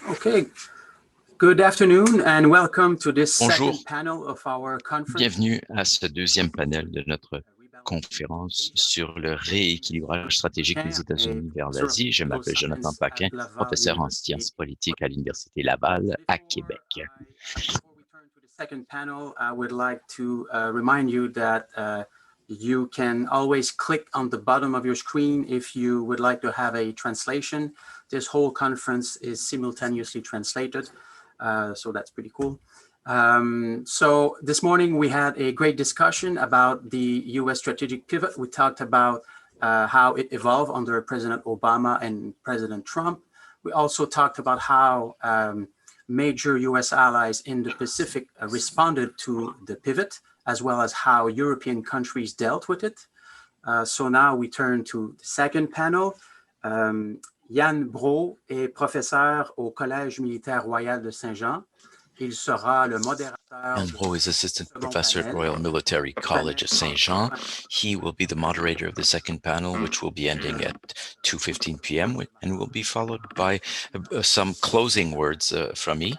Okay. Good afternoon and welcome to this Bonjour, second panel of our conference. bienvenue à ce deuxième panel de notre conférence sur le rééquilibrage stratégique des États-Unis vers l'Asie. Je m'appelle Jonathan Paikin, professeur en sciences politiques à l'Université Laval à Québec. Before we turn to the second panel, I would like to remind you that you can always click on the bottom of your screen if you would like to have a translation. This whole conference is simultaneously translated, so that's pretty cool. So this morning we had a great discussion about the US strategic pivot. We talked about how it evolved under President Obama and President Trump. We also talked about how major US allies in the Pacific responded to the pivot, as well as how European countries dealt with it. So now we turn to the second panel. Yann Breault est professeur au Collège militaire royal de Saint-Jean. Il sera le modérateur. Yann Breault is assistant professor at Royal Military College of Saint-Jean. He will be the moderator of the second panel, which will be ending at 2:15 p.m. and will be followed by some closing words from me.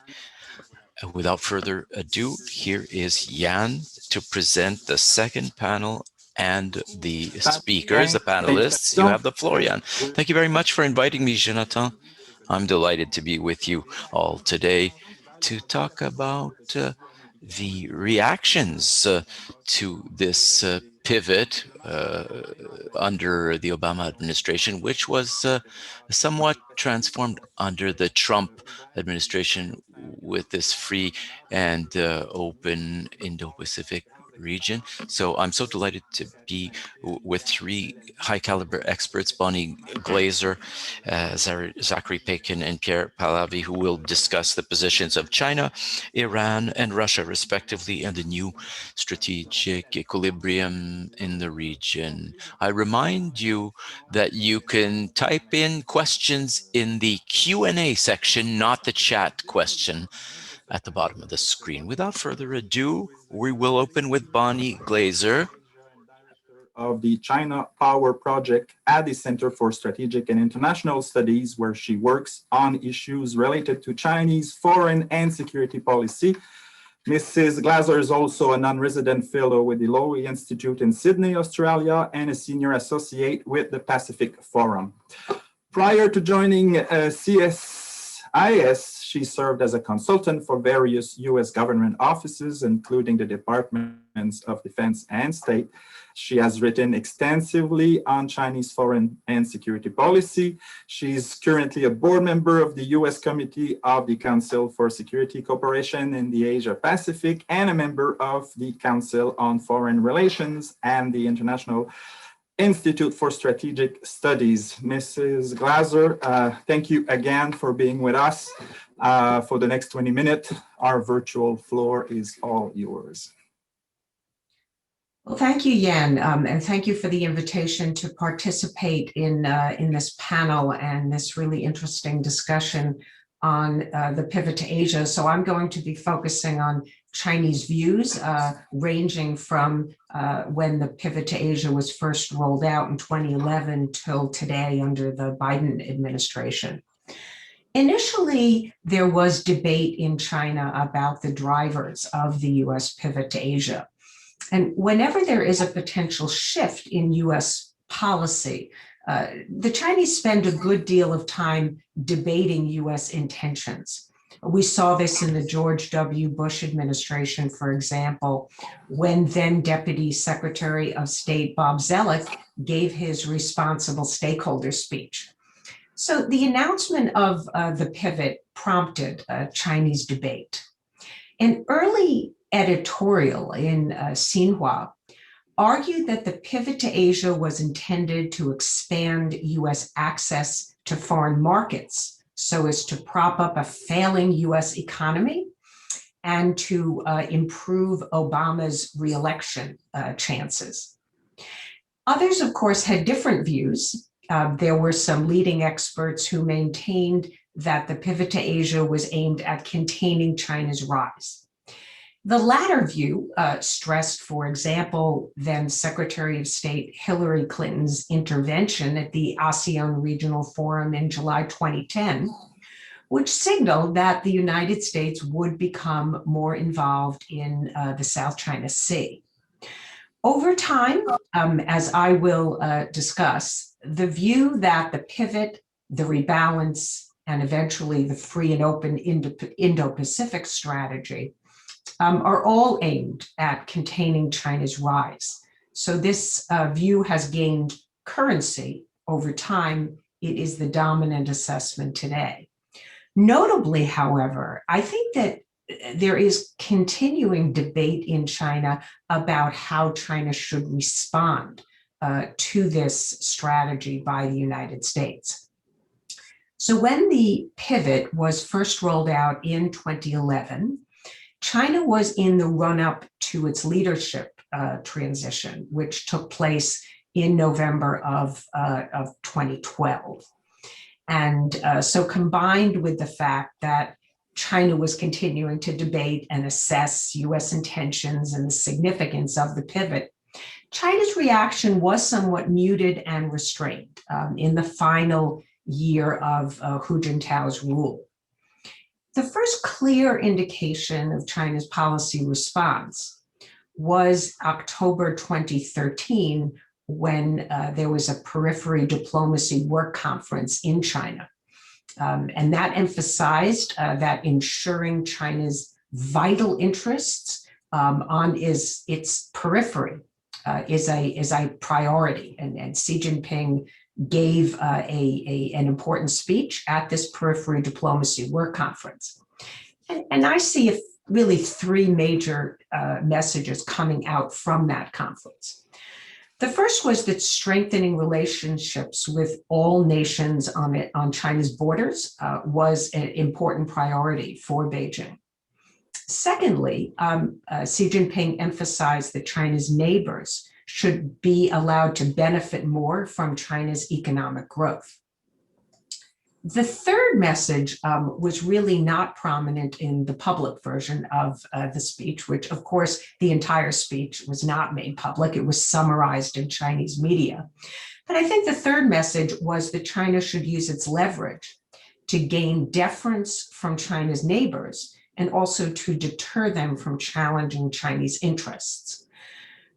Without further ado, here is Yann to present the second panel and the speakers, the panelists. You have the floor, Yann. Thank you very much for inviting me, Jonathan. I'm delighted to be with you all today to talk about the reactions to this pivot under the Obama administration, which was somewhat transformed under the Trump administration with this free and open Indo-Pacific region. So I'm so delighted to be with three high caliber experts, Bonnie Glaser, Zachary, Paikin, and Pierre Pahlavi, who will discuss the positions of China, Iran, and Russia, respectively, and the new strategic equilibrium in the region. I remind you that you can type in questions in the Q&A section, not the chat question, at the bottom of the screen. Without further ado, we will open with Bonnie Glaser, of the China Power Project at the Center for Strategic and International Studies, where she works on issues related to Chinese foreign and security policy. Mrs. Glaser is also a non-resident fellow with the Lowy Institute in Sydney, Australia, and a senior associate with the Pacific Forum. Prior to joining CSIS, she served as a consultant for various U.S. government offices, including the Departments of Defense and State. She has written extensively on Chinese foreign and security policy. She's currently a board member of the U.S. Committee of the Council for Security Cooperation in the Asia-Pacific and a member of the Council on Foreign Relations and the International Institute for Strategic Studies. Mrs. Glaser, thank you again for being with us for the next 20 minutes. Our virtual floor is all yours. Well, thank you, Yann, and thank you for the invitation to participate in this panel and this really interesting discussion on the pivot to Asia. So I'm going to be focusing on Chinese views, ranging from when the pivot to Asia was first rolled out in 2011 till today under the Biden administration. Initially, there was debate in China about the drivers of the US pivot to Asia. And whenever there is a potential shift in US policy, the Chinese spend a good deal of time debating US intentions. We saw this in the George W. Bush administration, for example, when then Deputy Secretary of State Bob Zoellick gave his responsible stakeholder speech. So the announcement of the pivot prompted a Chinese debate. An early editorial in Xinhua argued that the pivot to Asia was intended to expand US access to foreign markets so as to prop up a failing US economy and to improve Obama's reelection chances. Others, of course, had different views. There were some leading experts who maintained that the pivot to Asia was aimed at containing China's rise. The latter view stressed, for example, then Secretary of State Hillary Clinton's intervention at the ASEAN Regional Forum in July 2010, which signaled that the United States would become more involved in the South China Sea. Over time, as I will discuss, the view that the pivot, the rebalance, and eventually the free and open Indo-Pacific strategy are all aimed at containing China's rise. So this view has gained currency over time. It is the dominant assessment today. Notably, however, I think that there is continuing debate in China about how China should respond to this strategy by the United States. So when the pivot was first rolled out in 2011, China was in the run-up to its leadership transition, which took place in November of 2012. And so combined with the fact that China was continuing to debate and assess US intentions and the significance of the pivot, China's reaction was somewhat muted and restrained in the final year of Hu Jintao's rule. The first clear indication of China's policy response was October 2013, when there was a periphery diplomacy work conference in China. And that emphasized that ensuring China's vital interests on its periphery is a priority. And Xi Jinping gave an important speech at this periphery diplomacy work conference. And I see really three major messages coming out from that conference. The first was that strengthening relationships with all nations on China's borders was an important priority for Beijing. Secondly, Xi Jinping emphasized that China's neighbors should be allowed to benefit more from China's economic growth. The third message was really not prominent in the public version of the speech, which of course the entire speech was not made public. It was summarized in Chinese media. But I think the third message was that China should use its leverage to gain deference from China's neighbors and also to deter them from challenging Chinese interests.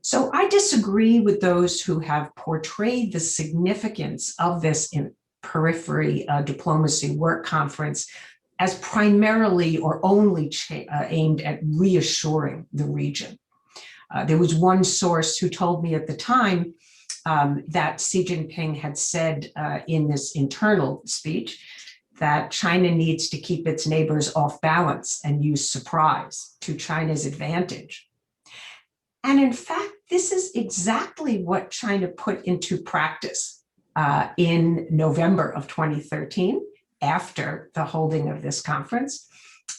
So I disagree with those who have portrayed the significance of this periphery diplomacy work conference as primarily or only aimed at reassuring the region. There was one source who told me at the time that Xi Jinping had said in this internal speech that China needs to keep its neighbors off balance and use surprise to China's advantage. And in fact, this is exactly what China put into practice in November of 2013, after the holding of this conference,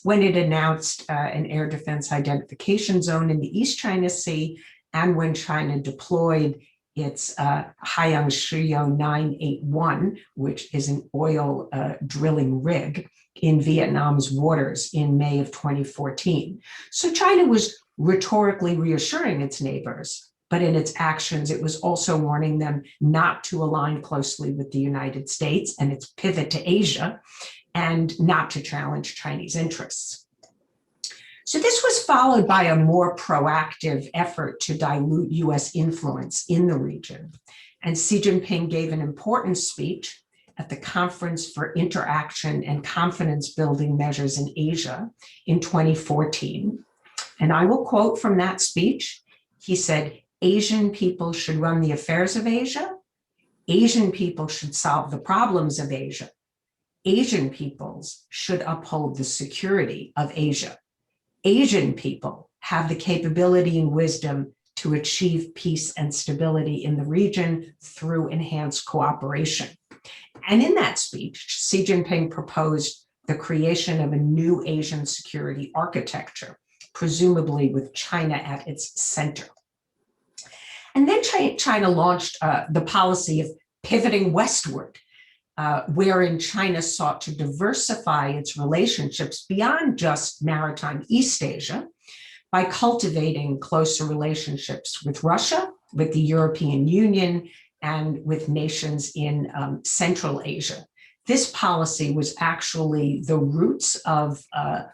when it announced an air defense identification zone in the East China Sea, and when China deployed its Haiyan-Shiyou 981, which is an oil drilling rig in Vietnam's waters in May of 2014. So China was rhetorically reassuring its neighbors, but in its actions, it was also warning them not to align closely with the United States and its pivot to Asia, and not to challenge Chinese interests. So this was followed by a more proactive effort to dilute US influence in the region. And Xi Jinping gave an important speech at the Conference for Interaction and Confidence Building Measures in Asia in 2014. And I will quote from that speech. He said, "Asian people should run the affairs of Asia. Asian people should solve the problems of Asia. Asian peoples should uphold the security of Asia. Asian people have the capability and wisdom to achieve peace and stability in the region through enhanced cooperation." And in that speech, Xi Jinping proposed the creation of a new Asian security architecture, presumably with China at its center. And then China launched the policy of pivoting westward, wherein China sought to diversify its relationships beyond just maritime East Asia by cultivating closer relationships with Russia, with the European Union, and with nations in Central Asia. this policy was actually the roots of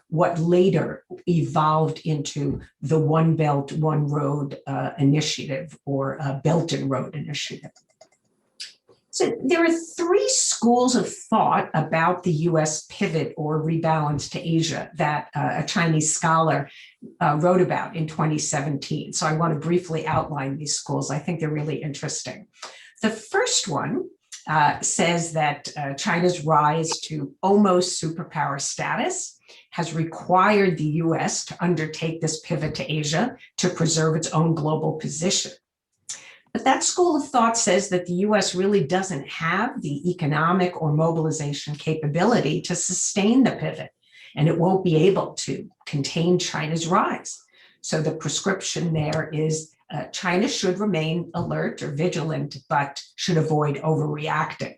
what later evolved into the One Belt, One Road initiative, or Belt and Road Initiative. So there are three schools of thought about the US pivot or rebalance to Asia that a Chinese scholar wrote about in 2017. So I want to briefly outline these schools. I think they're really interesting. The first one says that China's rise to almost superpower status has required the US to undertake this pivot to Asia to preserve its own global position. But that school of thought says that the US really doesn't have the economic or mobilization capability to sustain the pivot, and it won't be able to contain China's rise. So the prescription there is China should remain alert or vigilant, but should avoid overreacting.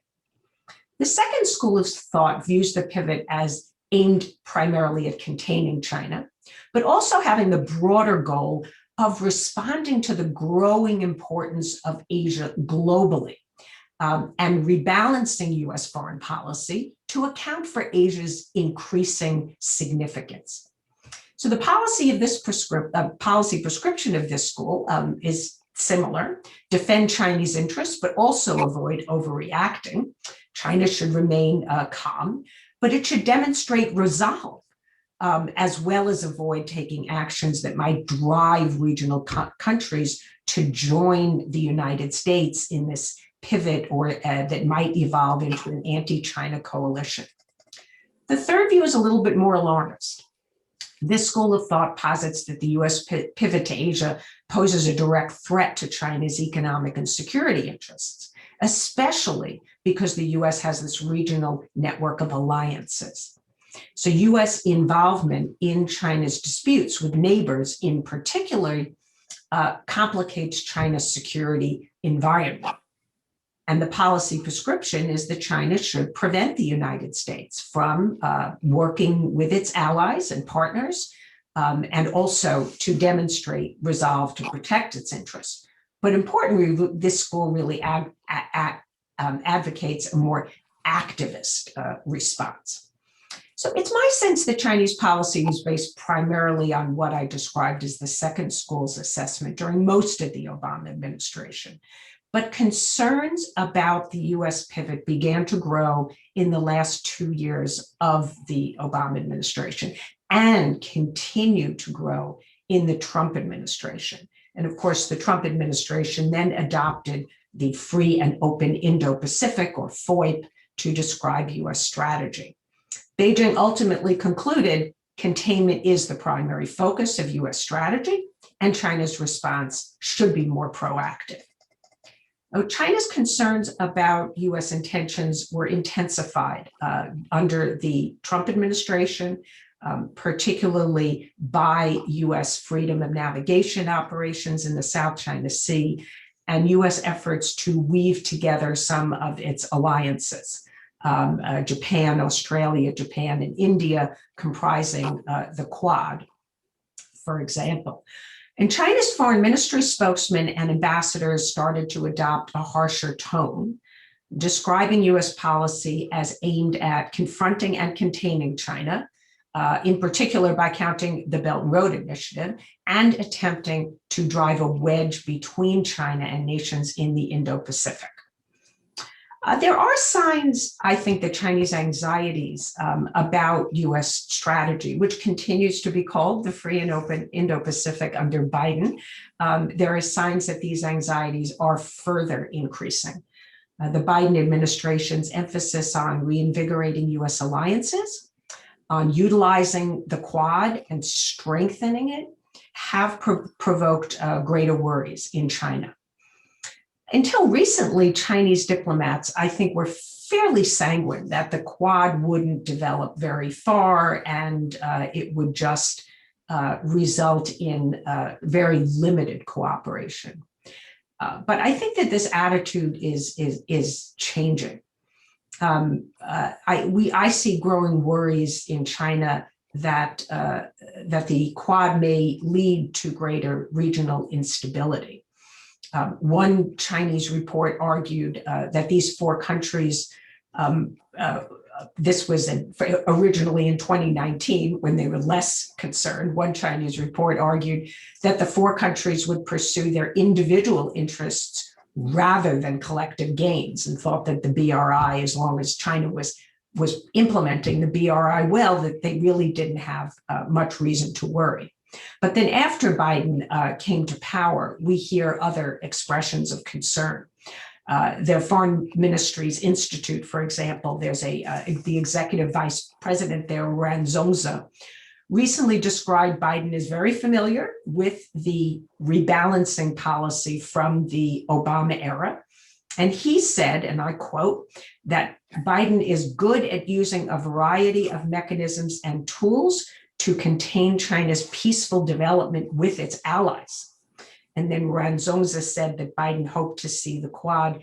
The second school of thought views the pivot as aimed primarily at containing China, but also having the broader goal of responding to the growing importance of Asia globally and rebalancing US foreign policy to account for Asia's increasing significance. So the policy of this policy prescription of this school is similar: defend Chinese interests, but also avoid overreacting. China should remain calm, but it should demonstrate resolve, as well as avoid taking actions that might drive regional countries to join the United States in this pivot, or that might evolve into an anti-China coalition. The third view is a little bit more alarmist. This school of thought posits that the US pivot to Asia poses a direct threat to China's economic and security interests, especially because the US has this regional network of alliances. So US involvement in China's disputes with neighbors in particular complicates China's security environment. And the policy prescription is that China should prevent the United States from working with its allies and partners, and also to demonstrate resolve to protect its interests. But importantly, this school really advocates a more activist response. So it's my sense that Chinese policy was based primarily on what I described as the second school's assessment during most of the Obama administration. But concerns about the US pivot began to grow in the last 2 years of the Obama administration and continue to grow in the Trump administration. And of course, the Trump administration then adopted the Free and Open Indo-Pacific, or FOIP, to describe US strategy. Beijing ultimately concluded containment is the primary focus of US strategy, and China's response should be more proactive. Now, China's concerns about US intentions were intensified under the Trump administration, particularly by US freedom of navigation operations in the South China Sea, and US efforts to weave together some of its alliances. Japan, Australia, Japan, and India comprising the Quad, for example. And China's foreign ministry spokesmen and ambassadors started to adopt a harsher tone, describing US policy as aimed at confronting and containing China, in particular by counting the Belt and Road Initiative, and attempting to drive a wedge between China and nations in the Indo-Pacific. There are signs, I think, that Chinese anxieties about US strategy, which continues to be called the Free and Open Indo-Pacific under Biden, there are signs that these anxieties are further increasing. The Biden administration's emphasis on reinvigorating US alliances, on utilizing the Quad and strengthening it, have provoked greater worries in China. Until recently, Chinese diplomats, I think, were fairly sanguine that the Quad wouldn't develop very far and it would just result in very limited cooperation. But I think that this attitude is changing. I see growing worries in China that the Quad may lead to greater regional instability. One Chinese report argued that these four countries this was originally in 2019 when they were less concerned. One Chinese report argued that the four countries would pursue their individual interests rather than collective gains, and thought that the BRI, as long as China was implementing the BRI well, that they really didn't have much reason to worry. But then after Biden came to power, we hear other expressions of concern. Their Foreign Ministries Institute, for example, there's the executive vice president there, Ranzongza, recently described Biden as very familiar with the rebalancing policy from the Obama era. And he said, and I quote, that Biden is good at using a variety of mechanisms and tools to contain China's peaceful development with its allies. And then Ranzongza said that Biden hoped to see the Quad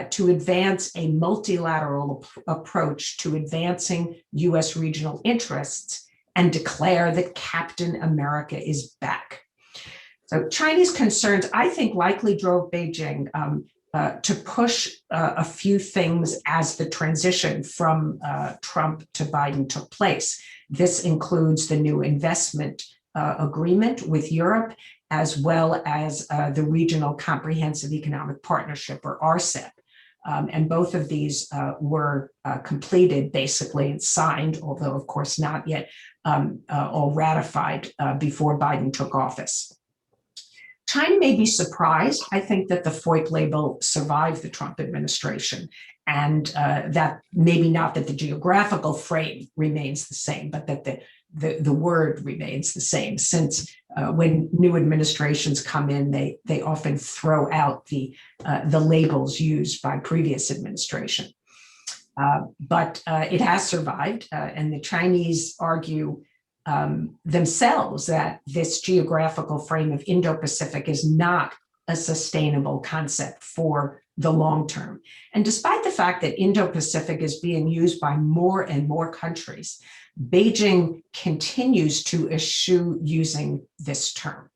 to advance a multilateral approach to advancing U.S. regional interests and declare that Captain America is back. So Chinese concerns, I think, likely drove Beijing to push a few things as the transition from Trump to Biden took place. This includes the new investment agreement with Europe, as well as the Regional Comprehensive Economic Partnership, or RCEP. And both of these were completed basically and signed, although of course not yet all ratified before Biden took office. China may be surprised, I think, that the FOIP label survived the Trump administration, and that maybe not that the geographical frame remains the same, but that the word remains the same, since when new administrations come in, they often throw out the labels used by previous administration. But it has survived, and the Chinese argue themselves that this geographical frame of Indo-Pacific is not a sustainable concept for the long term. And despite the fact that Indo-Pacific is being used by more and more countries, Beijing continues to eschew using this term.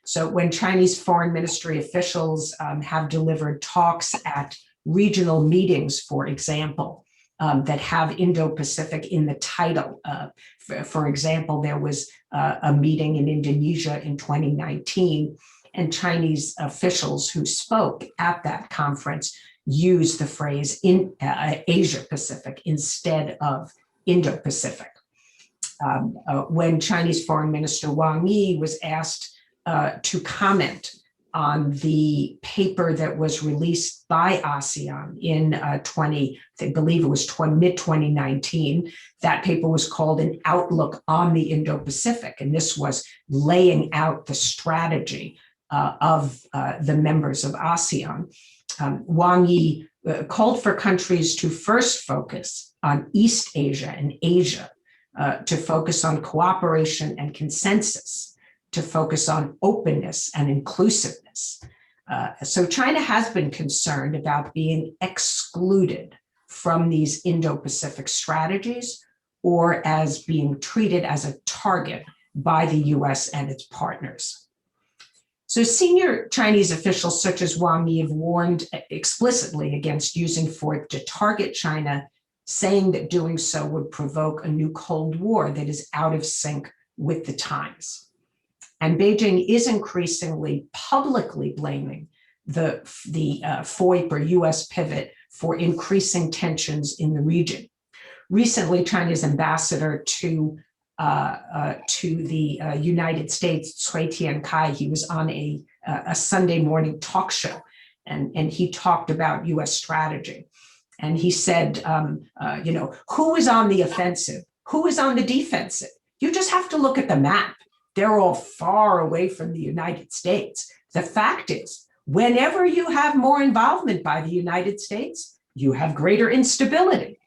So when Chinese foreign ministry officials have delivered talks at regional meetings, for example, that have Indo-Pacific in the title. For example, there was a meeting in Indonesia in 2019, and Chinese officials who spoke at that conference used the phrase in Asia-Pacific instead of Indo-Pacific. When Chinese Foreign Minister Wang Yi was asked to comment on the paper that was released by ASEAN in I believe it was mid-2019. That paper was called An Outlook on the Indo-Pacific, and this was laying out the strategy of the members of ASEAN. Wang Yi called for countries to first focus on East Asia and Asia, to focus on cooperation and consensus, to focus on openness and inclusiveness. So China has been concerned about being excluded from these Indo-Pacific strategies, or as being treated as a target by the US and its partners. So senior Chinese officials such as Wang Yi have warned explicitly against using FOIP to target China, saying that doing so would provoke a new Cold War that is out of sync with the times. And Beijing is increasingly publicly blaming the FOIP or US pivot for increasing tensions in the region. Recently, China's ambassador to the United States, Cui Tiankai, he was on a Sunday morning talk show, and he talked about US strategy. And he said, who is on the offensive? Who is on the defensive? You just have to look at the map. They're all far away from the United States. The fact is, whenever you have more involvement by the United States, you have greater instability.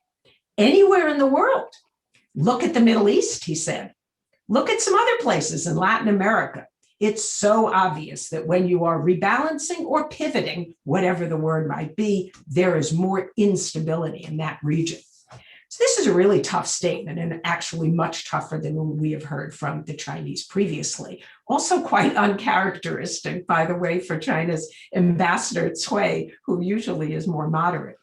Anywhere in the world. Look at the Middle East, he said. Look at some other places in Latin America. It's so obvious that when you are rebalancing or pivoting, whatever the word might be, there is more instability in that region. So this is a really tough statement, and actually much tougher than we have heard from the Chinese previously. Also quite uncharacteristic, by the way, for China's ambassador Cui, who usually is more moderate.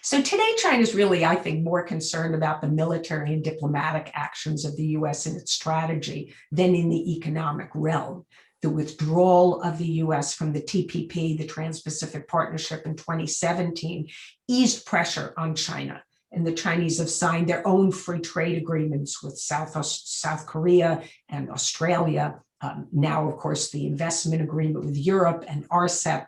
So today, China's really, I think, more concerned about the military and diplomatic actions of the US and its strategy than in the economic realm. The withdrawal of the US from the TPP, the Trans-Pacific Partnership, in 2017 eased pressure on China. And the Chinese have signed their own free trade agreements with South Korea and Australia. Now, of course, the investment agreement with Europe and RCEP.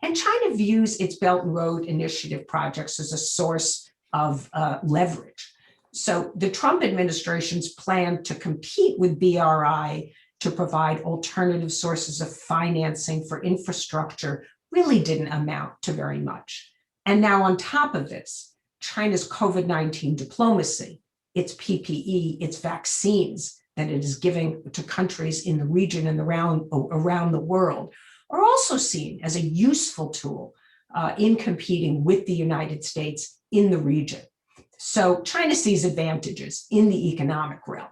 And China views its Belt and Road Initiative projects as a source of leverage. So the Trump administration's plan to compete with BRI to provide alternative sources of financing for infrastructure really didn't amount to very much. And now on top of this, China's COVID-19 diplomacy, its PPE, its vaccines that it is giving to countries in the region and around the world are also seen as a useful tool in competing with the United States in the region. So China sees advantages in the economic realm.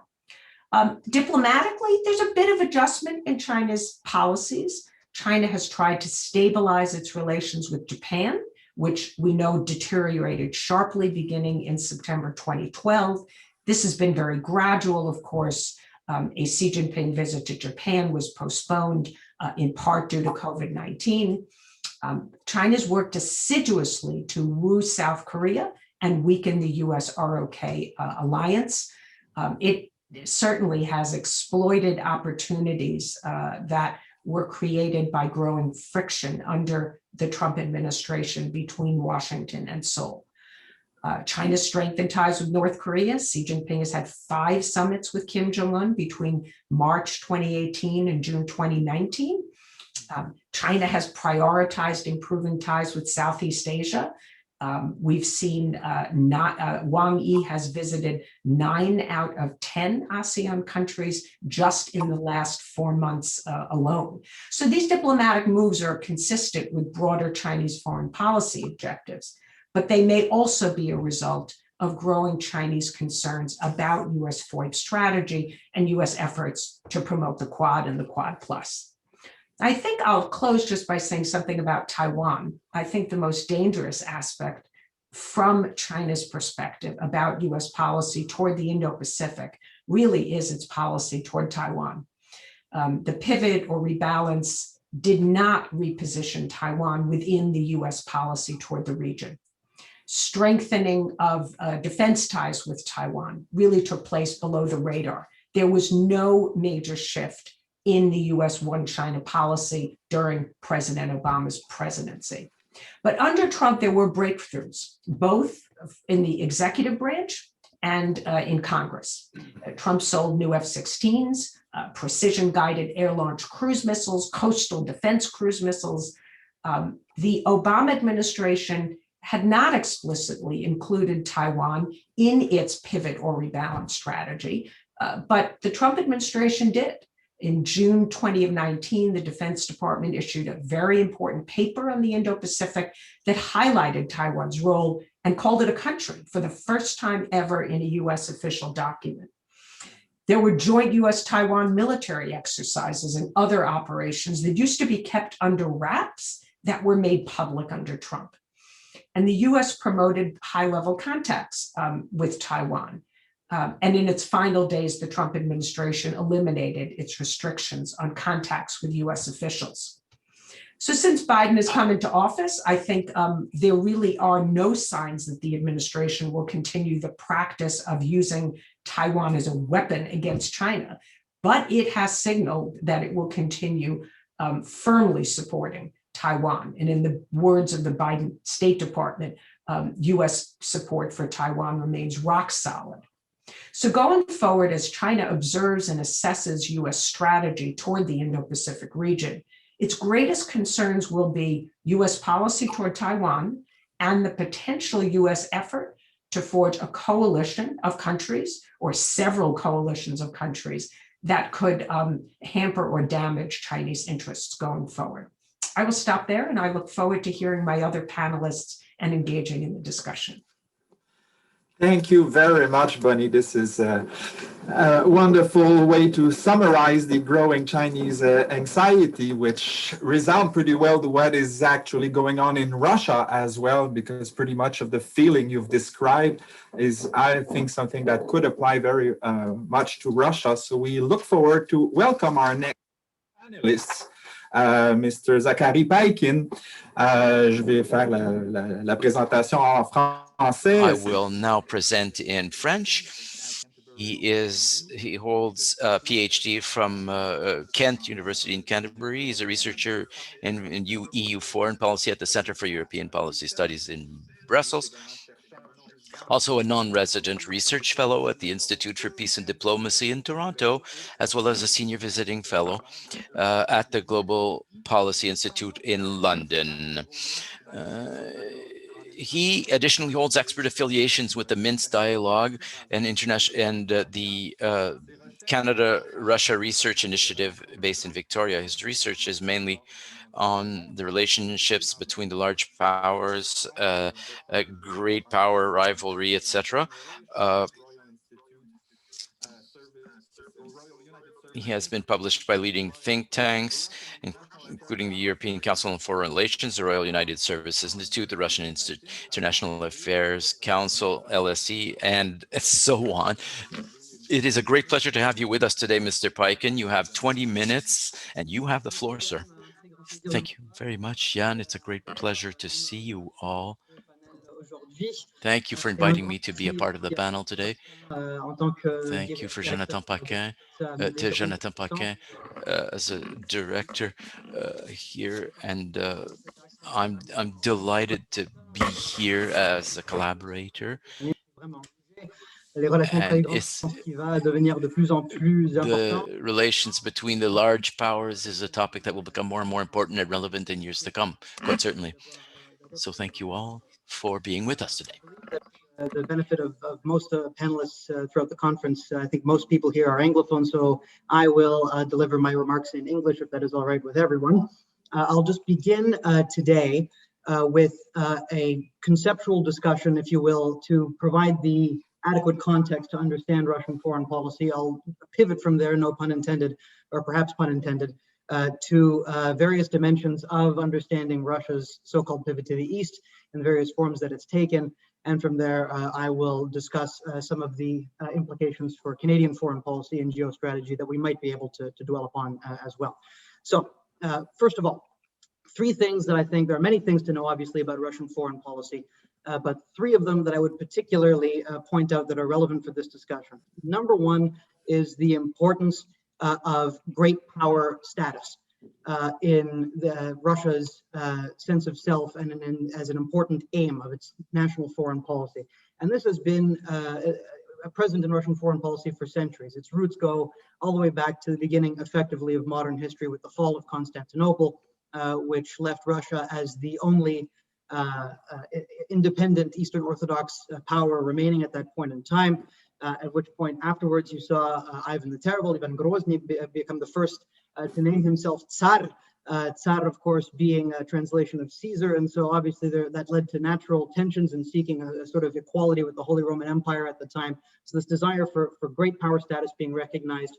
Diplomatically, there's a bit of adjustment in China's policies. China has tried to stabilize its relations with Japan, which we know deteriorated sharply beginning in September 2012. This has been very gradual, of course. A Xi Jinping visit to Japan was postponed in part due to COVID-19. China's worked assiduously to woo South Korea and weaken the US-ROK alliance. It certainly has exploited opportunities that were created by growing friction under the Trump administration between Washington and Seoul. China's strengthened ties with North Korea. Xi Jinping has had 5 summits with Kim Jong-un between March 2018 and June 2019. China has prioritized improving ties with Southeast Asia. We've seen Wang Yi has visited 9 out of 10 ASEAN countries just in the last 4 months alone. So these diplomatic moves are consistent with broader Chinese foreign policy objectives, but they may also be a result of growing Chinese concerns about US foreign strategy and US efforts to promote the Quad and the Quad Plus. I think I'll close just by saying something about Taiwan. I think the most dangerous aspect from China's perspective about US policy toward the Indo-Pacific really is its policy toward Taiwan. The pivot or rebalance did not reposition Taiwan within the US policy toward the region. Strengthening of defense ties with Taiwan really took place below the radar. There was no major shift in the US One China policy during President Obama's presidency. But under Trump, there were breakthroughs, both in the executive branch and in Congress. Trump sold new F-16s, precision-guided air-launched cruise missiles, coastal defense cruise missiles. The Obama administration had not explicitly included Taiwan in its pivot or rebalance strategy, but the Trump administration did. In June 2019, the Defense Department issued a very important paper on the Indo-Pacific that highlighted Taiwan's role and called it a country for the first time ever in a US official document. There were joint US-Taiwan military exercises and other operations that used to be kept under wraps that were made public under Trump. And the US promoted high-level contacts with Taiwan. And in its final days, the Trump administration eliminated its restrictions on contacts with US officials. So since Biden has come into office, I think there really are no signs that the administration will continue the practice of using Taiwan as a weapon against China, but it has signaled that it will continue firmly supporting Taiwan. And in the words of the Biden State Department, US support for Taiwan remains rock solid. So going forward, as China observes and assesses US strategy toward the Indo-Pacific region, its greatest concerns will be US policy toward Taiwan and the potential US effort to forge a coalition of countries or several coalitions of countries that could hamper or damage Chinese interests going forward. I will stop there, and I look forward to hearing my other panelists and engaging in the discussion. Thank you very much, Bonnie. This is a wonderful way to summarize the growing Chinese anxiety, which resound pretty well to what is actually going on in Russia as well, because pretty much of the feeling you've described is, I think, something that could apply very much to Russia. So we look forward to welcome our next panelists. Mr. Zachary Paikin. Je vais faire la présentation en français. I will now present in French. He holds a PhD from Kent University in Canterbury. He's a researcher in EU foreign policy at the Center for European Policy Studies in Brussels. Also a non-resident research fellow at the Institute for Peace and Diplomacy in Toronto, as well as a senior visiting fellow at the Global Policy Institute in London. He additionally holds expert affiliations with the Minsk Dialogue and the Canada-Russia Research Initiative based in Victoria. His research is mainly on the relationships between the large powers, great power rivalry, etc. He has been published by leading think tanks, including the European Council on Foreign Relations, the Royal United Services Institute, the Russian International Affairs Council, LSE, and so on. It is a great pleasure to have you with us today, Mr. Paikin. You have 20 minutes, and you have the floor, sir. Thank you very much, Yann. It's a great pleasure to see you all. Thank you for inviting me to be a part of the panel today. Thank you for Jonathan Paikin, as a director here, and I'm delighted to be here as a collaborator. And the relations between the large powers is a topic that will become more and more important and relevant in years to come, quite certainly. So thank you all for being with us today. The benefit of most panelists throughout the conference, I think most people here are Anglophone, so I will deliver my remarks in English if that is all right with everyone. I'll just begin today with a conceptual discussion, if you will, to provide the adequate context to understand Russian foreign policy. I'll pivot from there, no pun intended, or perhaps pun intended, to various dimensions of understanding Russia's so-called pivot to the east and various forms that it's taken. And from there, I will discuss some of the implications for Canadian foreign policy and geostrategy that we might be able to dwell upon as well. So first of all, three things that I think, there are many things to know, obviously, about Russian foreign policy, but three of them that I would particularly point out that are relevant for this discussion. Number one is the importance of great power status in Russia's sense of self and as an important aim of its national foreign policy. And this has been present in Russian foreign policy for centuries. Its roots go all the way back to the beginning, effectively, of modern history with the fall of Constantinople, which left Russia as the only independent Eastern Orthodox power remaining at that point in time, at which point afterwards you saw Ivan the Terrible, Ivan Grozny, become the first to name himself Tsar. Tsar, of course, being a translation of Caesar, and so obviously that led to natural tensions and seeking a sort of equality with the Holy Roman Empire at the time. So this desire for great power status being recognized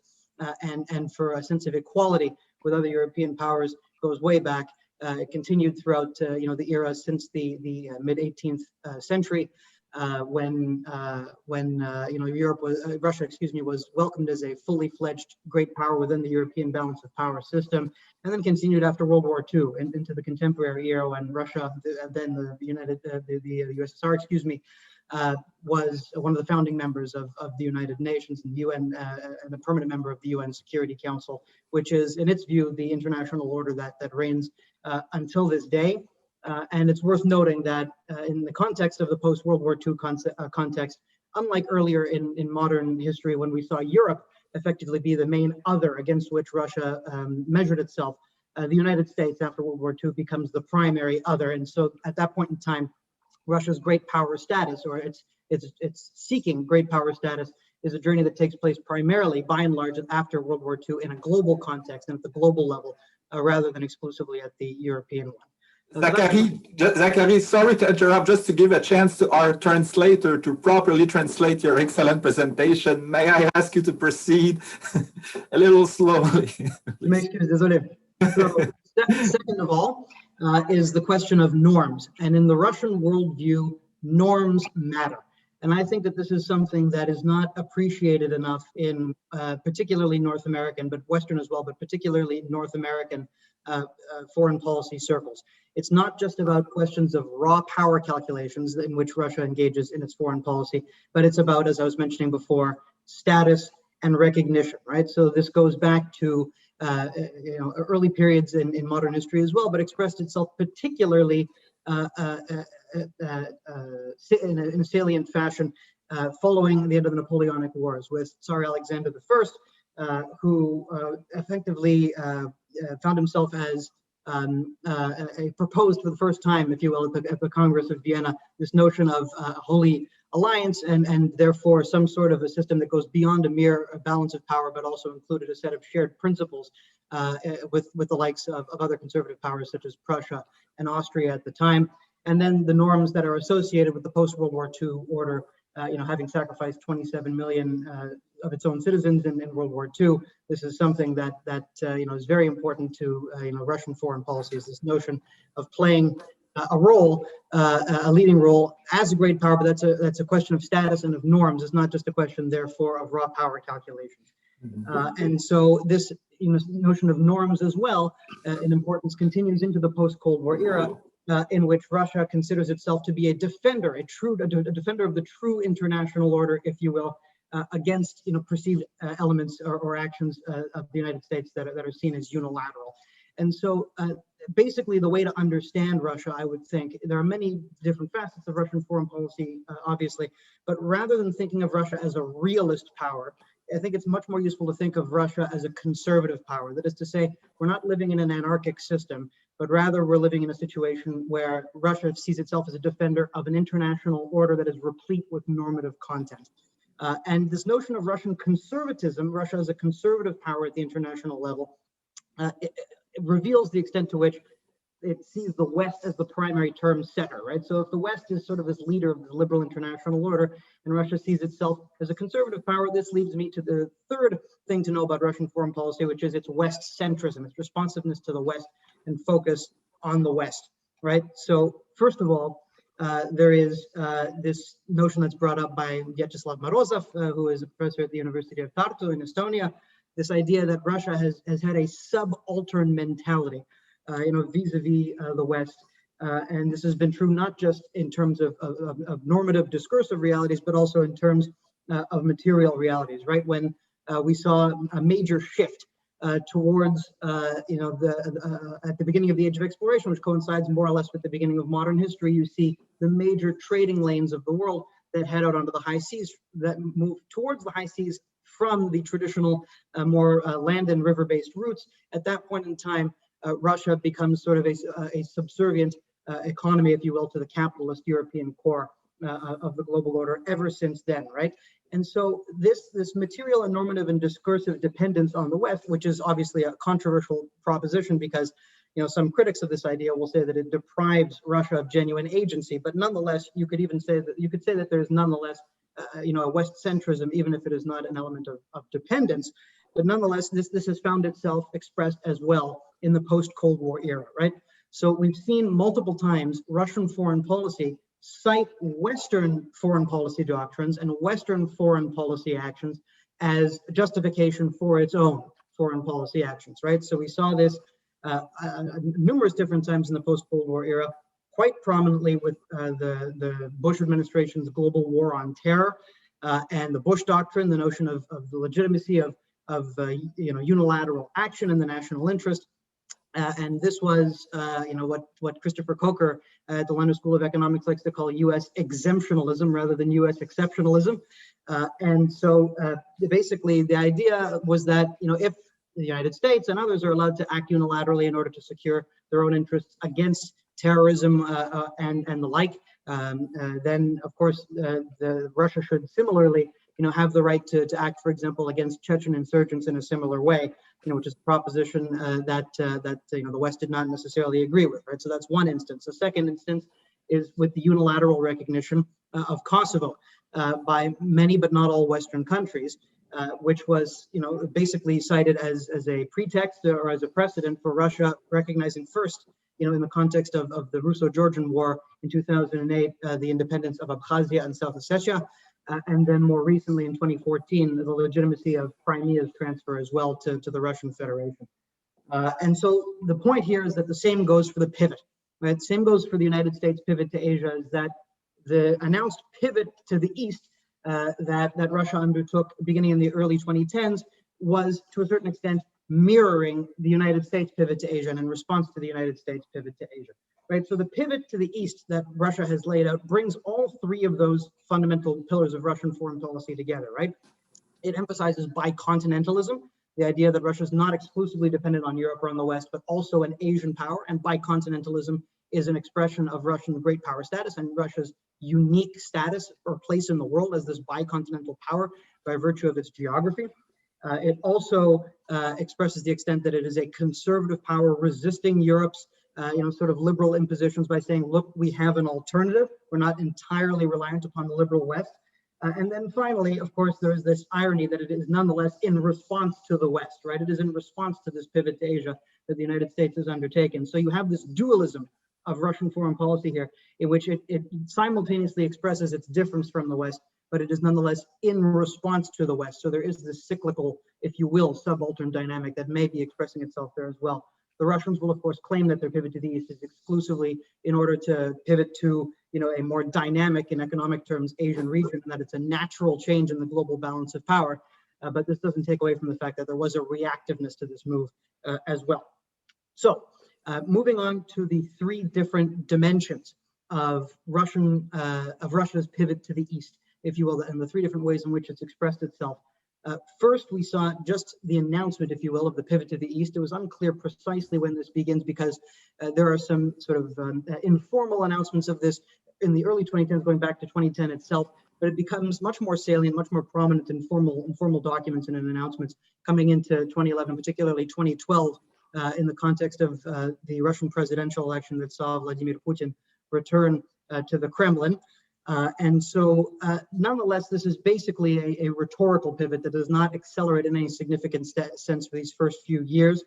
and for a sense of equality with other European powers goes way back. It continued throughout the era since the mid 18th century, when Russia was welcomed as a fully fledged great power within the European balance of power system, and then continued after World War II and into the contemporary era when Russia, then the USSR, was one of the founding members of the United Nations and the UN, and a permanent member of the UN Security Council, which is, in its view, the international order that reigns until this day. And it's worth noting that in the context of the post-World War II context, unlike earlier in modern history when we saw Europe effectively be the main other against which Russia measured itself, the United States after World War II becomes the primary other. And so at that point in time, Russia's great power status, or its seeking great power status, is a journey that takes place primarily, by and large, after World War II in a global context and at the global level, rather than exclusively at the European one. Zachary, sorry to interrupt, just to give a chance to our translator to properly translate your excellent presentation. May I ask you to proceed a little slowly? So, second of all, is the question of norms. And in the Russian worldview, norms matter. And I think that this is something that is not appreciated enough in particularly North American, but Western as well, but particularly North American foreign policy circles. It's not just about questions of raw power calculations in which Russia engages in its foreign policy, but it's about, as I was mentioning before, status and recognition, right? So this goes back to early periods in modern history as well, but expressed itself particularly in a salient fashion following the end of the Napoleonic Wars with Tsar Alexander I, who effectively found himself as proposed for the first time, if you will, at the Congress of Vienna, this notion of holy alliance and therefore some sort of a system that goes beyond a mere balance of power, but also included a set of shared principles with the likes of other conservative powers such as Prussia and Austria at the time. And then the norms that are associated with the post-World War II order, having sacrificed 27 million of its own citizens in World War II. This is something that is very important to Russian foreign policy, is this notion of playing a role, a leading role as a great power, but that's a question of status and of norms. It's not just a question, therefore, of raw power calculations. And so this notion of norms as well, in importance, continues into the post-Cold War era, in which Russia considers itself to be a defender, a defender of the true international order, if you will, against perceived elements or actions of the United States that are seen as unilateral. And so basically the way to understand Russia, I would think, there are many different facets of Russian foreign policy, obviously, but rather than thinking of Russia as a realist power, I think it's much more useful to think of Russia as a conservative power. That is to say, we're not living in an anarchic system, but rather we're living in a situation where Russia sees itself as a defender of an international order that is replete with normative content. And this notion of Russian conservatism, Russia as a conservative power at the international level, it reveals the extent to which it sees the West as the primary term setter, right? So if the West is sort of this leader of the liberal international order and Russia sees itself as a conservative power, this leads me to the third thing to know about Russian foreign policy, which is its West centrism, its responsiveness to the West and focus on the West, right? So first of all, there is this notion that's brought up by Vyacheslav Morozov, who is a professor at the University of Tartu in Estonia, this idea that Russia has had a subaltern mentality, vis-a-vis the West. And this has been true not just in terms of normative discursive realities, but also in terms of material realities, right? When we saw a major shift towards, at the beginning of the Age of Exploration, which coincides more or less with the beginning of modern history, you see the major trading lanes of the world that head out onto the high seas, that move towards the high seas from the traditional more land and river-based routes. At that point in time, Russia becomes sort of a subservient economy, if you will, to the capitalist European core of the global order ever since then, right? And so this material and normative and discursive dependence on the West, which is obviously a controversial proposition because some critics of this idea will say that it deprives Russia of genuine agency, but nonetheless, you could say that there's nonetheless a West centrism, even if it is not an element of dependence. But nonetheless, this has found itself expressed as well in the post-Cold War era, right? So we've seen multiple times Russian foreign policy cite Western foreign policy doctrines and Western foreign policy actions as justification for its own foreign policy actions, right? So we saw this numerous different times in the post-Cold War era, quite prominently with the Bush administration's global war on terror and the Bush doctrine, the notion of the legitimacy of unilateral action in the national interest. And this was, what Christopher Coker at the London School of Economics likes to call U.S. exemptionalism rather than U.S. exceptionalism. And so basically the idea was that, if the United States and others are allowed to act unilaterally in order to secure their own interests against terrorism and the like, then of course Russia should similarly have the right to act, for example, against Chechen insurgents in a similar way, which is a proposition that the West did not necessarily agree with, right? So that's one instance. The second instance is with the unilateral recognition of Kosovo by many but not all Western countries, which was, basically cited as a pretext or as a precedent for Russia recognizing first, in the context of the Russo-Georgian War in 2008, the independence of Abkhazia and South Ossetia, and then more recently in 2014, the legitimacy of Crimea's transfer as well to the Russian Federation. And so the point here is that the same goes for the pivot, right? Same goes for the United States pivot to Asia, is that the announced pivot to the east that Russia undertook beginning in the early 2010s was, to a certain extent, mirroring the United States pivot to Asia and in response to the United States pivot to Asia, right? So the pivot to the east that Russia has laid out brings all three of those fundamental pillars of Russian foreign policy together, right? It emphasizes bicontinentalism, the idea that Russia is not exclusively dependent on Europe or on the West, but also an Asian power, and bicontinentalism is an expression of Russian great power status and Russia's unique status or place in the world as this bicontinental power by virtue of its geography. It also expresses the extent that it is a conservative power resisting Europe's, sort of liberal impositions by saying, look, we have an alternative. We're not entirely reliant upon the liberal West. And then finally, of course, there is this irony that it is nonetheless in response to the West, right? It is in response to this pivot to Asia that the United States has undertaken. So you have this dualism of Russian foreign policy here, in which it simultaneously expresses its difference from the West, but it is nonetheless in response to the West. So there is this cyclical, if you will, subaltern dynamic that may be expressing itself there as well. The Russians will, of course, claim that their pivot to the East is exclusively in order to pivot to, a more dynamic, in economic terms, Asian region, and that it's a natural change in the global balance of power. But this doesn't take away from the fact that there was a reactiveness to this move as well. So moving on to the three different dimensions of Russia's pivot to the East, if you will, and the three different ways in which it's expressed itself. First, we saw just the announcement, if you will, of the pivot to the East. It was unclear precisely when this begins because there are some sort of informal announcements of this in the early 2010s, going back to 2010 itself, but it becomes much more salient, much more prominent in formal documents and in announcements coming into 2011, particularly 2012, in the context of the Russian presidential election that saw Vladimir Putin return to the Kremlin. And so nonetheless, this is basically a rhetorical pivot that does not accelerate in any significant sense for these first few years.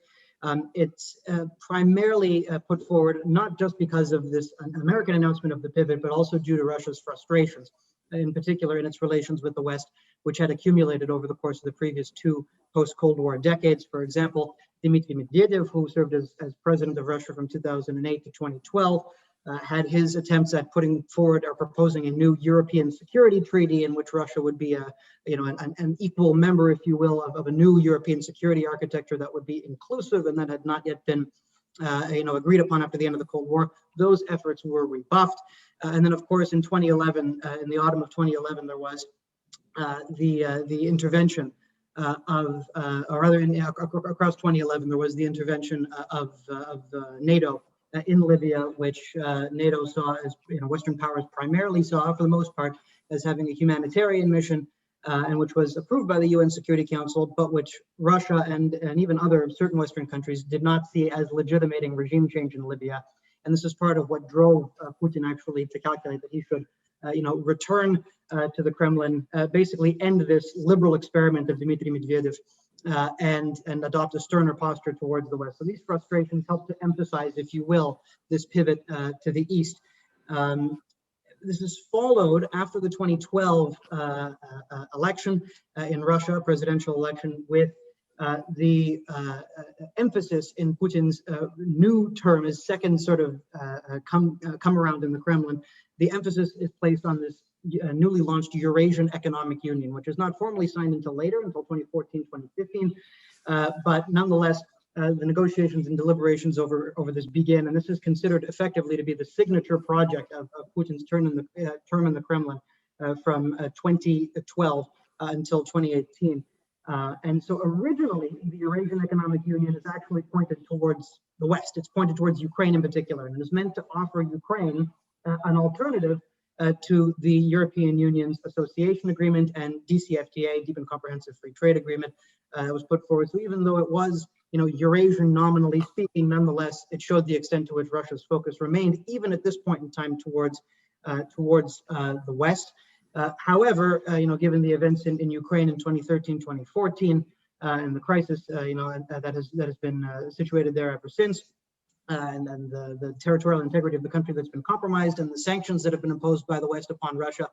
It's primarily put forward not just because of this American announcement of the pivot, but also due to Russia's frustrations, in particular in its relations with the West, which had accumulated over the course of the previous two post-Cold War decades. For example, Dmitry Medvedev, who served as president of Russia from 2008 to 2012, had his attempts at putting forward or proposing a new European security treaty in which Russia would be an equal member, if you will, of a new European security architecture that would be inclusive, and that had not yet been agreed upon after the end of the Cold War. Those efforts were rebuffed. And then, of course, in 2011, in the autumn of 2011, there was the intervention across 2011, there was the intervention of NATO in Libya, which NATO saw as, Western powers primarily saw, for the most part, as having a humanitarian mission, and which was approved by the UN Security Council, but which Russia and even other certain Western countries did not see as legitimating regime change in Libya. And this is part of what drove Putin actually to calculate that he should, return to the Kremlin, basically end this liberal experiment of Dmitry Medvedev, and adopt a sterner posture towards the West. So these frustrations help to emphasize, if you will, this pivot to the East. This is followed after the 2012 election in Russia, presidential election, with the emphasis in Putin's new term, his second sort of come around in the Kremlin. The emphasis is placed on this newly launched Eurasian Economic Union, which is not formally signed until later, until 2014, 2015. But nonetheless, the negotiations and deliberations over this begin, and this is considered effectively to be the signature project of Putin's term in the Kremlin from 2012 until 2018. And so originally, the Eurasian Economic Union is actually pointed towards the West. It's pointed towards Ukraine in particular, and is meant to offer Ukraine an alternative to the European Union's Association Agreement and DCFTA, Deep and Comprehensive Free Trade Agreement, was put forward. So even though it was, Eurasian nominally speaking, nonetheless, it showed the extent to which Russia's focus remained, even at this point in time, towards the West. However, given the events in Ukraine in 2013, 2014, and the crisis, that has been situated there ever since, and the territorial integrity of the country that's been compromised, and the sanctions that have been imposed by the West upon Russia,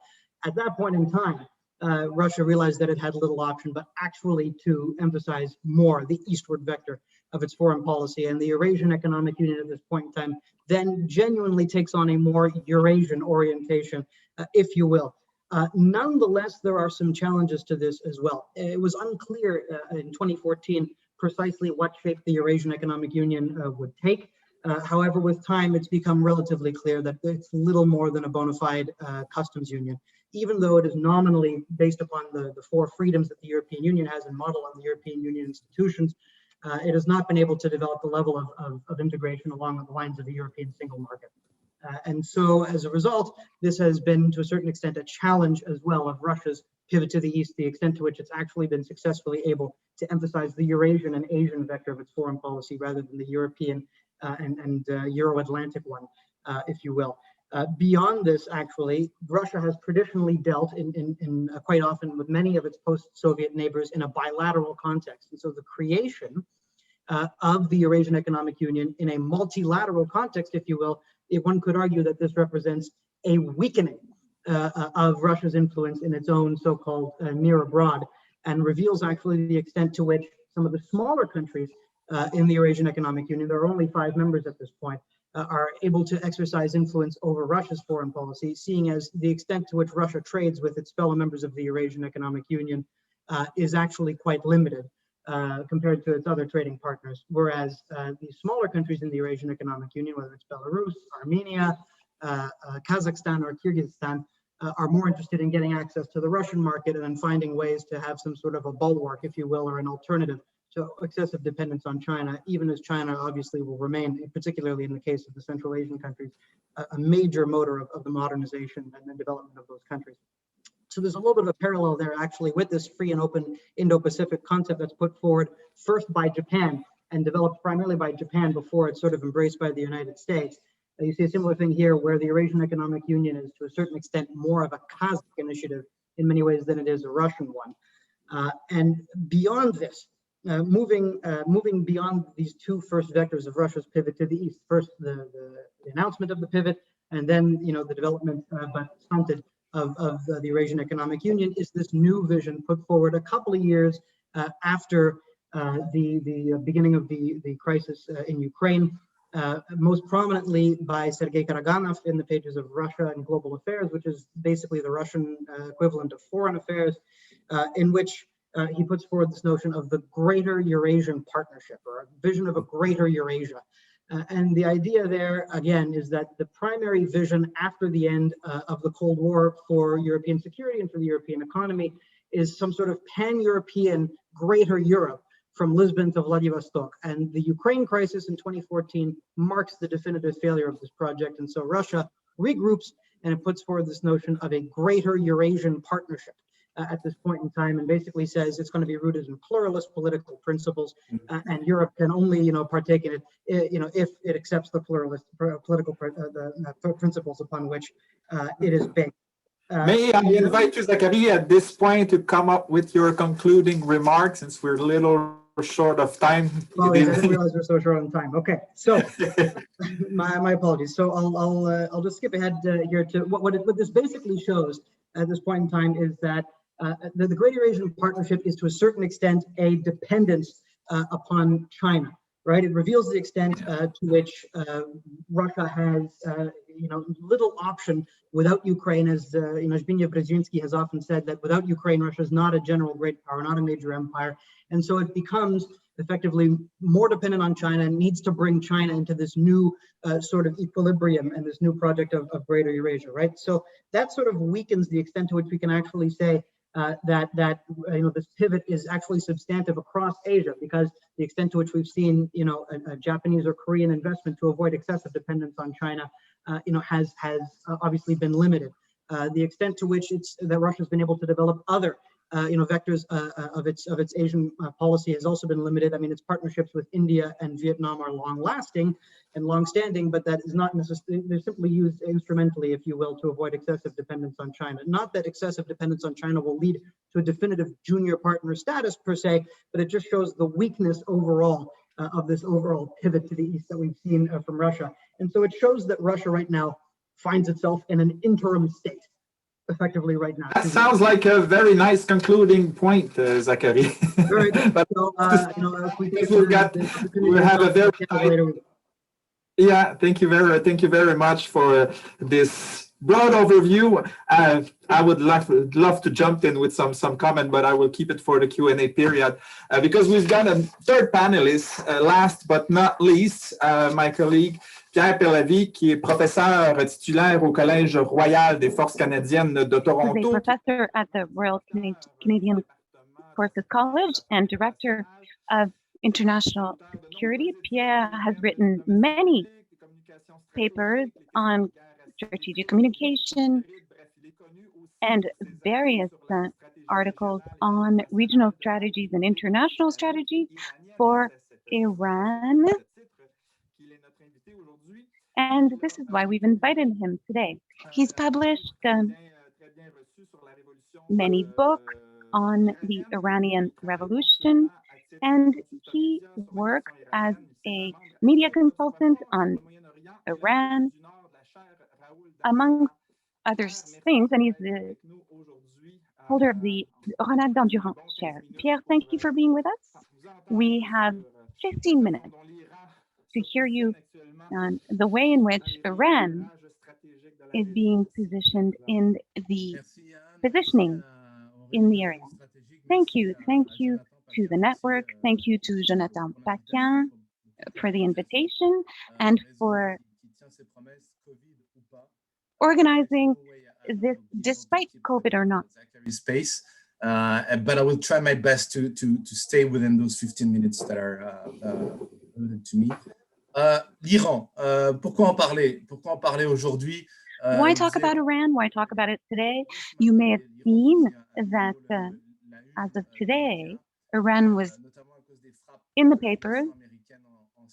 at that point in time, Russia realized that it had little option but actually to emphasize more the eastward vector of its foreign policy. And the Eurasian Economic Union at this point in time then genuinely takes on a more Eurasian orientation, if you will. Nonetheless, there are some challenges to this as well. It was unclear in 2014 precisely what shape the Eurasian Economic Union would take. However, with time, it's become relatively clear that it's little more than a bona fide customs union, even though it is nominally based upon the four freedoms that the European Union has and modeled on the European Union institutions. It has not been able to develop the level of integration along the lines of the European single market. And so as a result, this has been to a certain extent a challenge as well of Russia's pivot to the east, the extent to which it's actually been successfully able to emphasize the Eurasian and Asian vector of its foreign policy rather than the European and Euro-Atlantic one, if you will. Beyond this, actually, Russia has traditionally dealt in quite often with many of its post-Soviet neighbors in a bilateral context. And so the creation of the Eurasian Economic Union in a multilateral context, if you will, one could argue that this represents a weakening of Russia's influence in its own so-called near abroad, and reveals actually the extent to which some of the smaller countries in the Eurasian Economic Union, there are only 5 members at this point, are able to exercise influence over Russia's foreign policy, seeing as the extent to which Russia trades with its fellow members of the Eurasian Economic Union is actually quite limited compared to its other trading partners. Whereas the smaller countries in the Eurasian Economic Union, whether it's Belarus, Armenia, Kazakhstan, or Kyrgyzstan, are more interested in getting access to the Russian market and then finding ways to have some sort of a bulwark, if you will, or an alternative to excessive dependence on China, even as China obviously will remain, particularly in the case of the Central Asian countries, a major motor of the modernization and the development of those countries. So there's a little bit of a parallel there actually with this free and open Indo-Pacific concept that's put forward first by Japan and developed primarily by Japan before it's sort of embraced by the United States. You see a similar thing here where the Eurasian Economic Union is to a certain extent more of a Kazakh initiative in many ways than it is a Russian one. And beyond this, moving beyond these two first vectors of Russia's pivot to the east, first the announcement of the pivot, and then the development but stunted of the Eurasian Economic Union, is this new vision put forward a couple of years after the beginning of the crisis in Ukraine, most prominently by Sergei Karaganov in the pages of Russia and Global Affairs, which is basically the Russian equivalent of Foreign Affairs, in which he puts forward this notion of the greater Eurasian partnership, or a vision of a greater Eurasia. And the idea there, again, is that the primary vision after the end of the Cold War for European security and for the European economy is some sort of pan-European greater Europe from Lisbon to Vladivostok. And the Ukraine crisis in 2014 marks the definitive failure of this project. And so Russia regroups and it puts forward this notion of a greater Eurasian partnership at this point in time, and basically says it's going to be rooted in pluralist political principles, and Europe can only, partake in it, if it accepts the pluralist political principles upon which it is based. May I invite you, Zachary, at this point to come up with your concluding remarks, since we're a little short of time. Oh, yeah, I didn't realize we're so short on time. Okay, so my apologies. So I'll just skip ahead here to what this basically shows at this point in time is that the Great Eurasian Partnership is to a certain extent a dependence upon China, right? It reveals the extent to which Russia has, little option without Ukraine, as Zbigniew Brzezinski has often said, that without Ukraine, Russia is not a general great power, not a major empire. And so it becomes effectively more dependent on China and needs to bring China into this new sort of equilibrium and this new project of Greater Eurasia, right? So that sort of weakens the extent to which we can actually say that this pivot is actually substantive across Asia, because the extent to which we've seen a Japanese or Korean investment to avoid excessive dependence on China has obviously been limited. the extent to which that Russia's been able to develop other vectors of its Asian policy has also been limited. I mean, its partnerships with India and Vietnam are long-lasting and long-standing, but that is not necessarily, they're simply used instrumentally, if you will, to avoid excessive dependence on China. Not that excessive dependence on China will lead to a definitive junior partner status per se, but it just shows the weakness overall of this overall pivot to the east that we've seen from Russia. And so it shows that Russia right now finds itself in an interim state, effectively right now. That sounds like a very nice concluding point, Zachary. Very good. But so, we'll have a very yeah. Thank you very much for this broad overview. I would love to jump in with some comment, but I will keep it for the Q&A period because we've got a third panelist. Last but not least, my colleague Pierre Pahlavi, qui est professeur titulaire au Collège royal des Forces canadiennes de Toronto. He's a professor at the Royal Canadian Forces College and director of international security. Pierre has written many papers on strategic communication and various articles on regional strategies and international strategies for Iran. And this is why we've invited him today. He's published many books on the Iranian Revolution, and he works as a media consultant on Iran, among other things, and he's the holder of the Ronald d'Endurance Chair. Pierre, thank you for being with us. We have 15 minutes to hear you on the way in which Iran is being positioned in the positioning in the area. Thank you to the network. Thank you to Jonathan Paikin for the invitation and for organizing this despite COVID or not. Space, but I will try my best to stay within those 15 minutes that are allotted to me. L'Iran, pourquoi en parler? Pourquoi en parler aujourd'hui? Why talk about Iran? Why talk about it today? You may have seen that as of today, Iran was in the papers,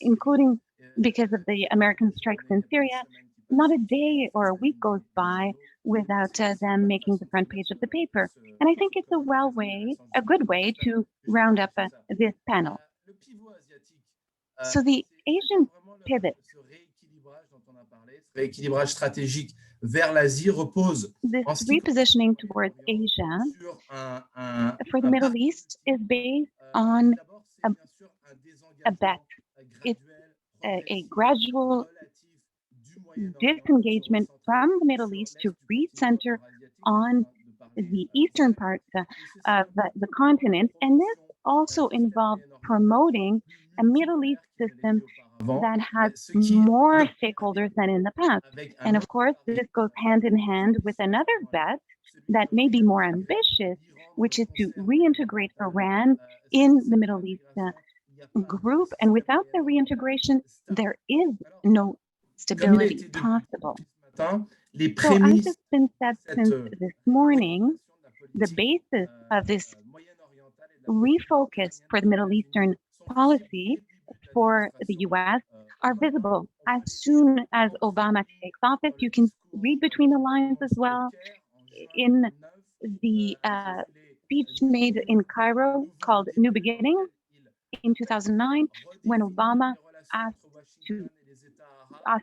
including because of the American strikes in Syria. Not a day or a week goes by without them making the front page of the paper. And I think it's a good way to round up this panel. So the Asian pivot, rééquilibrage stratégique vers l'Asie repose this repositioning towards Asia for the Middle East is based on a bet. It's a gradual disengagement from the Middle East to recenter on the eastern parts of the continent. And this also involves promoting a Middle East system that has more stakeholders than in the past. And of course, this goes hand in hand with another bet that may be more ambitious, which is to reintegrate Iran in the Middle East group. And without the reintegration, there is no stability possible. So as has been said since this morning, the basis of this refocus for the Middle Eastern policy for the US are visible. As soon as Obama takes office, you can read between the lines as well in the speech made in Cairo called New Beginnings in 2009, when Obama asked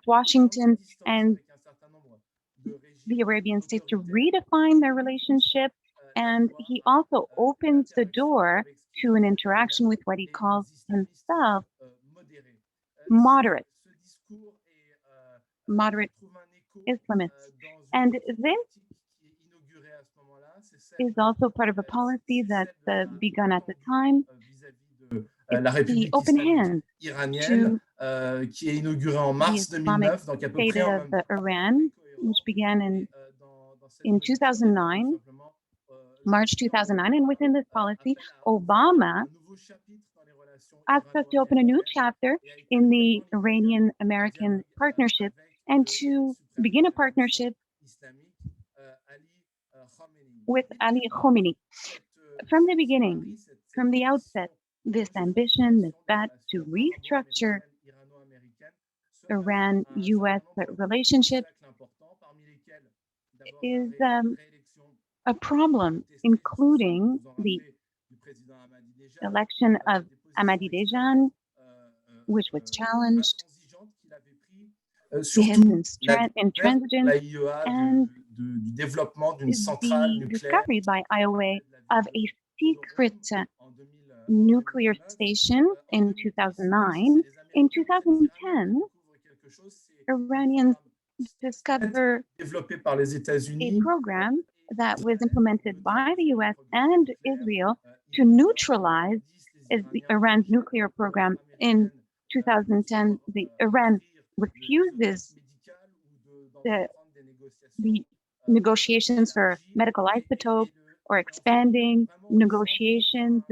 Washington and the Arabian states to redefine their relationship. And he also opens the door to an interaction with what he calls himself moderate Islamists. And this is also part of a policy that's begun at the time. It's the open hand to qui est inaugurée en mars 2009, donc à peu près of Iran, which began in 2009, March 2009, and within this policy, Obama asked us to open a new chapter in the Iranian-American partnership and to begin a partnership with Ali Khomeini. From the beginning, from the outset, this ambition, this bet to restructure Iran-US relationship is a problem, including the election of Ahmadinejad, which was challenged, his intransigence, and the discovery by IOA of a secret nuclear station in 2009. In 2010, Iranians discovered a program that was implemented by the US and Israel to neutralize Iran's nuclear program. In 2010, Iran refuses the negotiations for medical isotope or expanding negotiations.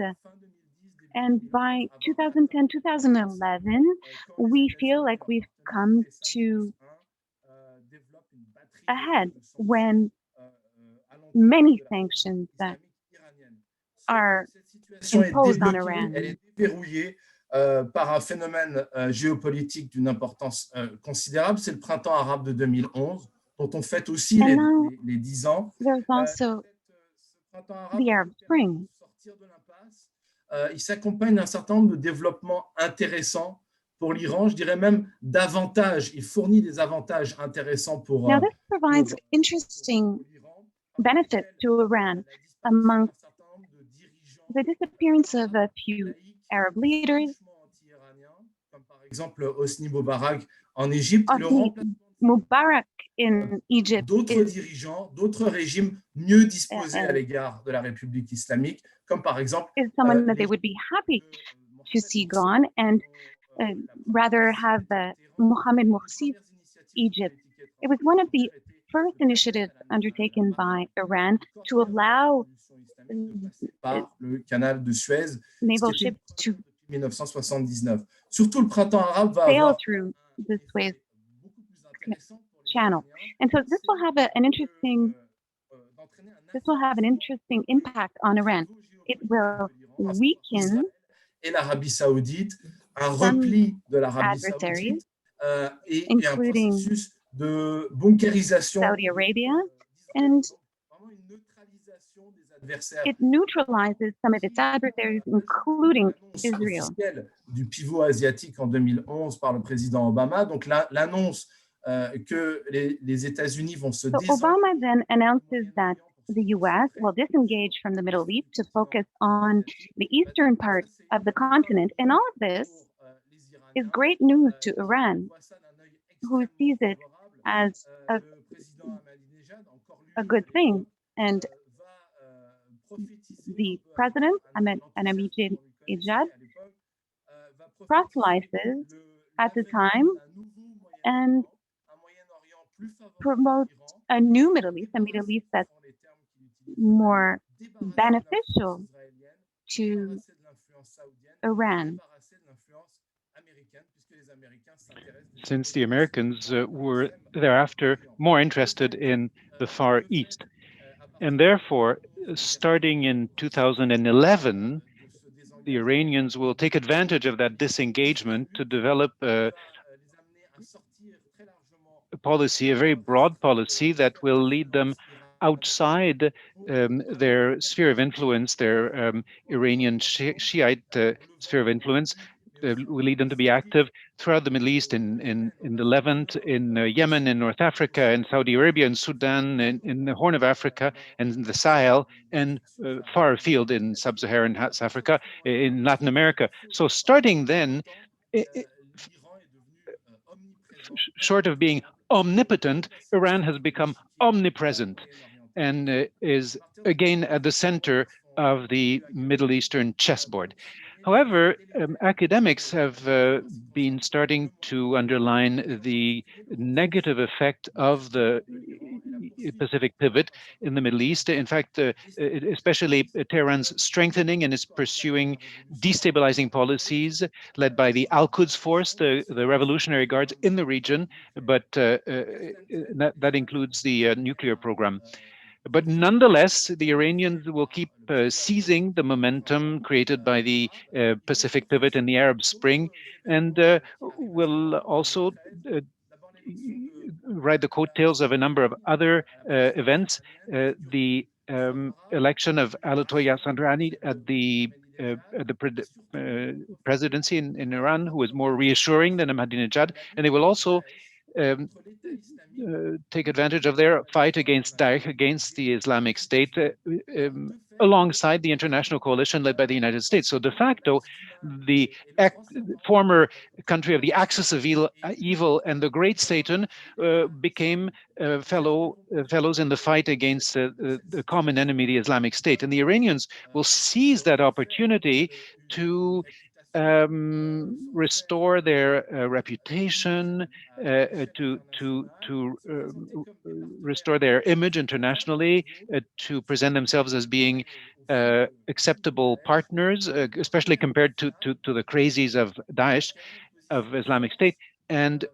And by 2010, 2011, we feel like we've come to a head when many sanctions are imposed on Iran. Par un phénomène géopolitique d'une importance considérable, c'est le printemps arabe de 2011, dont on fête aussi les 10 ans. There's also the Arab Spring. Il s'accompagne d'un certain nombre de développements intéressants pour l'Iran, je dirais même davantage, il fournit des avantages intéressants pour Now this provides interesting benefits to Iran among the disappearance of a few Arab leaders, par exemple Hosni Moubarak en Égypte, Mubarak in Egypt, d'autres dirigeants, d'autres régimes mieux disposés à l'égard de la République islamique, comme par exemple is someone that they would be happy to see gone and rather have Mohammed Morsi's Egypt. It was one of the first initiatives undertaken by Iran to allow par le canal de Suez, naval ships to 1979. Surtout le printemps arabe va sail avoir through the Suez Channel, and so this will have an interesting impact on Iran. It will weaken et l'Arabie Saoudite, un repli de l'Arabie Saoudite et un processus de bunkérisation. Saudi Arabia, and it neutralizes some of its adversaries, including Israel. Du pivot asiatique en 2011 par le président Obama, donc l'annonce que les États-Unis vont se So Obama then announces that the US will disengage from the Middle East to focus on the eastern part of the continent. And all of this is great news to Iran, who sees it as a good thing. And the president, Ahmadinejad, proselytizes at the time and promotes a new Middle East, a Middle East that's more beneficial to Iran. Since the Americans were thereafter more interested in the Far East. And therefore, starting in 2011, the Iranians will take advantage of that disengagement to develop a policy, a very broad policy that will lead them outside their sphere of influence, their Iranian Shiite sphere of influence, will lead them to be active throughout the Middle East, in the Levant, in Yemen, in North Africa, in Saudi Arabia, in Sudan, in the Horn of Africa, and in the Sahel, and far afield in Sub-Saharan Africa, in Latin America. So starting then, short of being omnipotent, Iran has become omnipresent and is again at the center of the Middle Eastern chessboard. However, academics have been starting to underline the negative effect of the Pacific pivot in the Middle East. In fact, especially Tehran's strengthening and its pursuing destabilizing policies led by the Al-Quds Force, the Revolutionary Guards in the region, but that includes the nuclear program. But nonetheless, the Iranians will keep seizing the momentum created by the Pacific pivot and the Arab Spring, and will also ride the coattails of a number of other events. The election of Ayatollah Sandrani at the presidency in Iran, who was more reassuring than Ahmadinejad, and they will also take advantage of their fight against Daesh, against the Islamic State, alongside the international coalition led by the United States. So de facto, the former country of the axis of evil and the great Satan became fellows in the fight against the common enemy, the Islamic State. And the Iranians will seize that opportunity to restore their reputation, to restore their image internationally, to present themselves as being acceptable partners, especially compared to the crazies of Daesh, of Islamic State, and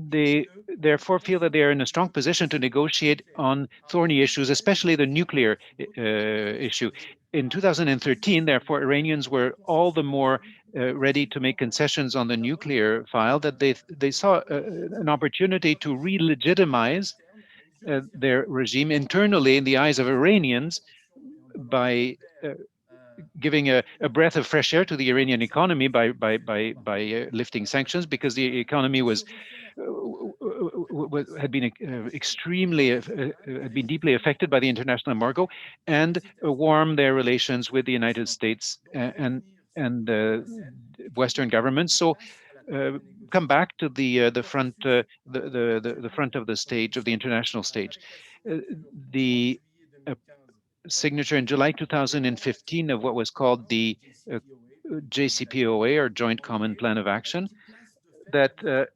they therefore feel that they are in a strong position to negotiate on thorny issues, especially the nuclear issue. In 2013, therefore, Iranians were all the more ready to make concessions on the nuclear file, that they saw an opportunity to re-legitimize their regime internally in the eyes of Iranians by giving a breath of fresh air to the Iranian economy by lifting sanctions, because the economy had been deeply affected by the international embargo, and warm their relations with the United States and Western governments. So come back to the front the front of the stage, of the international stage. The signature in July 2015 of what was called the JCPOA, or Joint Common Plan of Action, that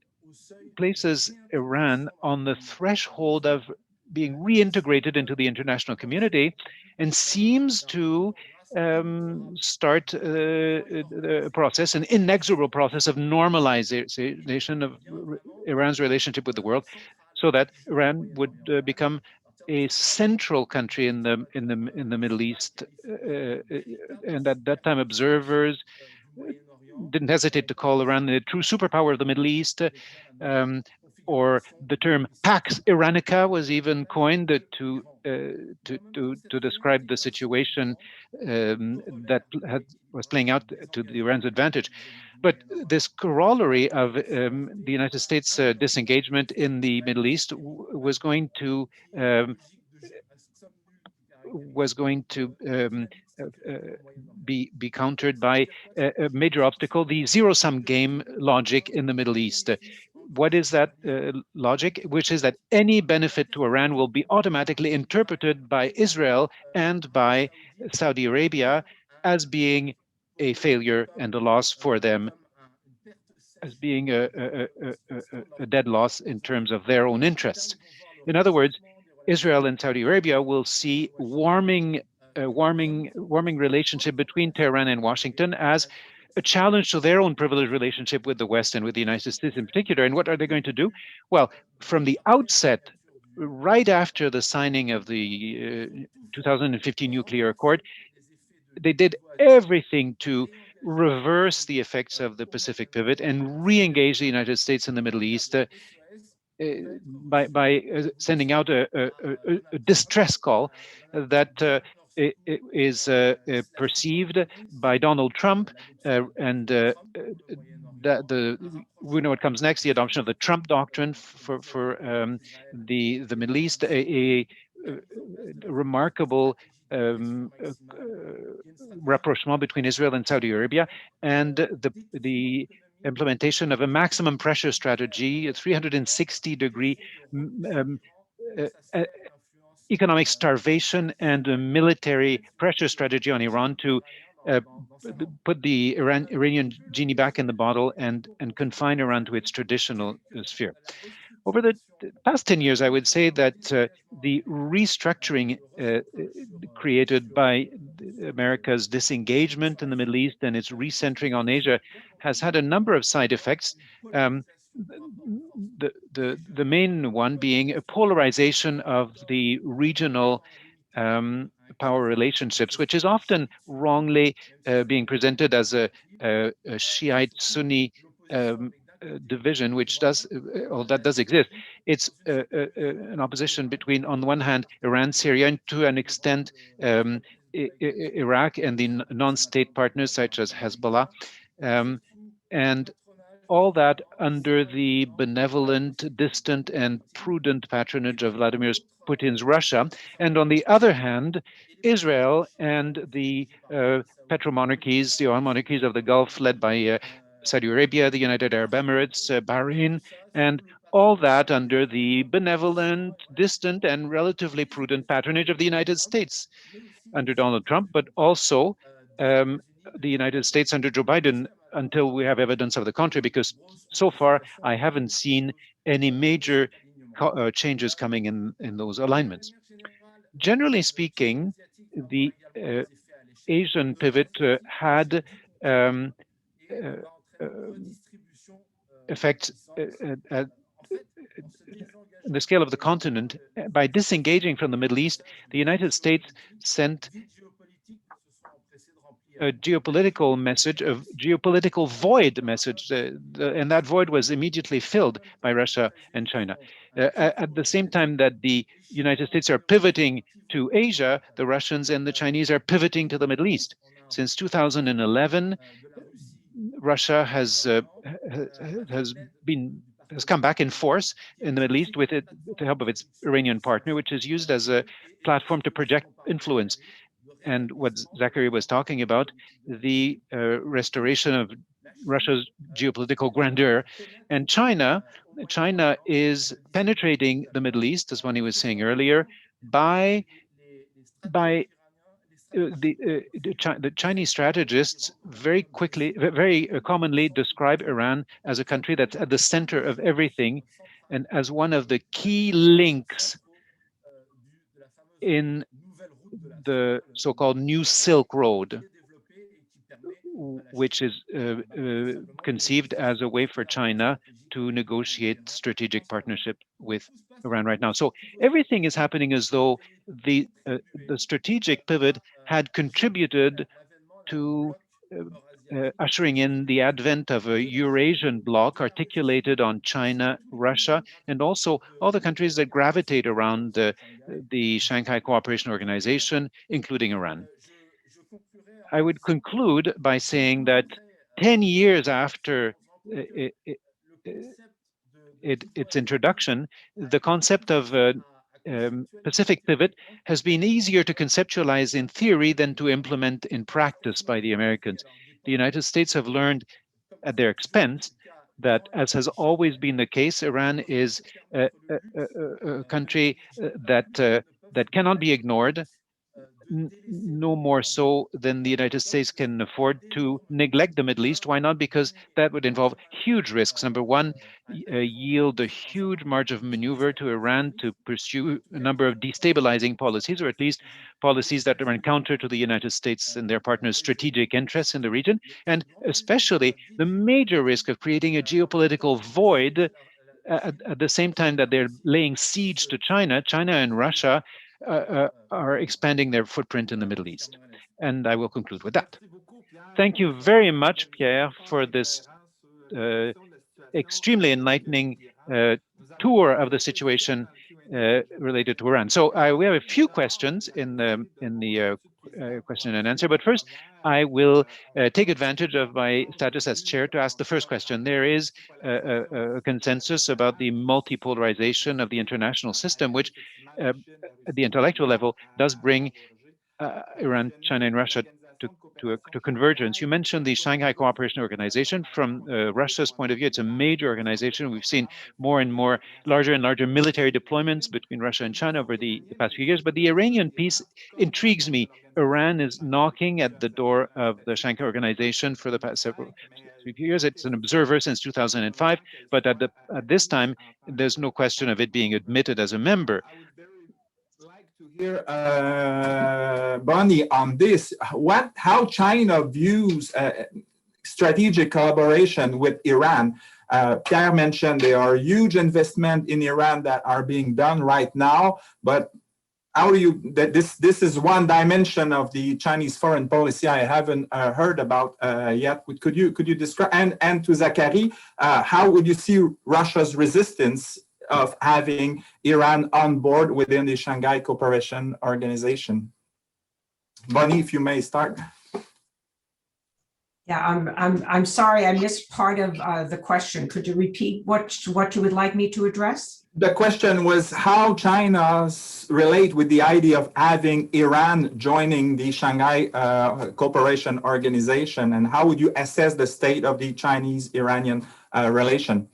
places Iran on the threshold of being reintegrated into the international community, and seems to start a process, an inexorable process of normalization of Iran's relationship with the world, so that Iran would become a central country in the Middle East, and at that time observers didn't hesitate to call Iran the true superpower of the Middle East, or the term Pax Iranica was even coined to describe the situation that was playing out to Iran's advantage. But this corollary of the United States disengagement in the Middle East was going to be countered by a major obstacle, the zero-sum game logic in the Middle East. What is that logic? Which is that any benefit to Iran will be automatically interpreted by Israel and by Saudi Arabia as being a failure and a loss for them, as being a dead loss in terms of their own interests. In other words, Israel and Saudi Arabia will see warming relationship between Tehran and Washington as a challenge to their own privileged relationship with the West and with the United States in particular. And what are they going to do? Well, from the outset, right after the signing of the 2015 nuclear accord, they did everything to reverse the effects of the Pacific pivot and re-engage the United States in the Middle East by sending out a distress call that is perceived by Donald Trump, and we know what comes next: the adoption of the Trump doctrine for the Middle East, a remarkable rapprochement between Israel and Saudi Arabia, and the implementation of a maximum pressure strategy, a 360-degree economic starvation and a military pressure strategy on Iran to put the Iranian genie back in the bottle and confine Iran to its traditional sphere. Over the past 10 years, I would say that the restructuring created by America's disengagement in the Middle East and its recentering on Asia has had a number of side effects. the main one being a polarization of the regional power relationships, which is often wrongly being presented as a Shiite-Sunni division, which does, or that does exist. It's an opposition between, on the one hand, Iran, Syria, and to an extent, Iraq and the non-state partners such as Hezbollah, and all that under the benevolent, distant, and prudent patronage of Vladimir Putin's Russia. And on the other hand, Israel and the petromonarchies, the oil monarchies of the Gulf, led by Saudi Arabia, the United Arab Emirates, Bahrain, and all that under the benevolent, distant, and relatively prudent patronage of the United States under Donald Trump, but also the United States under Joe Biden, until we have evidence of the contrary, because so far I haven't seen any major changes coming in those alignments. Generally speaking, the Asian pivot had effects at the scale of the continent. By disengaging from the Middle East, the United States sent a geopolitical message, a geopolitical void message, and that void was immediately filled by Russia and China. At the same time that the United States are pivoting to Asia, the Russians and the Chinese are pivoting to the Middle East. Since 2011, Russia has come back in force in the Middle East with the help of its Iranian partner, which is used as a platform to project influence. And what Zachary was talking about, the restoration of Russia's geopolitical grandeur. And China is penetrating the Middle East, as Wani was saying earlier, by the Chinese strategists very commonly describe Iran as a country that's at the center of everything and as one of the key links in the so-called New Silk Road, which is conceived as a way for China to negotiate strategic partnership with Iran right now. So everything is happening as though the strategic pivot had contributed to ushering in the advent of a Eurasian bloc articulated on China, Russia, and also all the countries that gravitate around the Shanghai Cooperation Organization, including Iran. I would conclude by saying that 10 years after its introduction, the concept of Pacific pivot has been easier to conceptualize in theory than to implement in practice by the Americans. The United States have learned at their expense that, as has always been the case, Iran is a country that cannot be ignored, no more so than the United States can afford to neglect the Middle East. Why not? Because that would involve huge risks. Number one, yield a huge margin of maneuver to Iran to pursue a number of destabilizing policies, or at least policies that run counter to the United States and their partners' strategic interests in the region, and especially the major risk of creating a geopolitical void at the same time that they're laying siege to China. China and Russia are expanding their footprint in the Middle East. And I will conclude with that. Thank you very much, Pierre, for this extremely enlightening tour of the situation related to Iran. So we have a few questions in the question and answer, but first I will take advantage of my status as chair to ask the first question. There is a consensus about the multipolarization of the international system, which at the intellectual level does bring Iran, China, and Russia to convergence. You mentioned the Shanghai Cooperation Organization. From Russia's point of view, it's a major organization. We've seen more and more larger and larger military deployments between Russia and China over the past few years. But the Iranian piece intrigues me. Iran is knocking at the door of the Shanghai Organization for the past several years. It's an observer since 2005, but at this time, there's no question of it being admitted as a member. To hear Bonnie on this, how China views strategic collaboration with Iran. Pierre mentioned there are huge investments in Iran that are being done right now, but how do you, that this is one dimension of the Chinese foreign policy I haven't heard about yet. Could you describe, and to Zachary, how would you see Russia's resistance of having Iran on board within the Shanghai Cooperation Organization? Bonnie, if you may start. Yeah, I'm sorry, I missed part of the question. Could you repeat what you would like me to address? The question was how China relate with the idea of having Iran joining the Shanghai Cooperation Organization, and how would you assess the state of the Chinese-Iranian relation?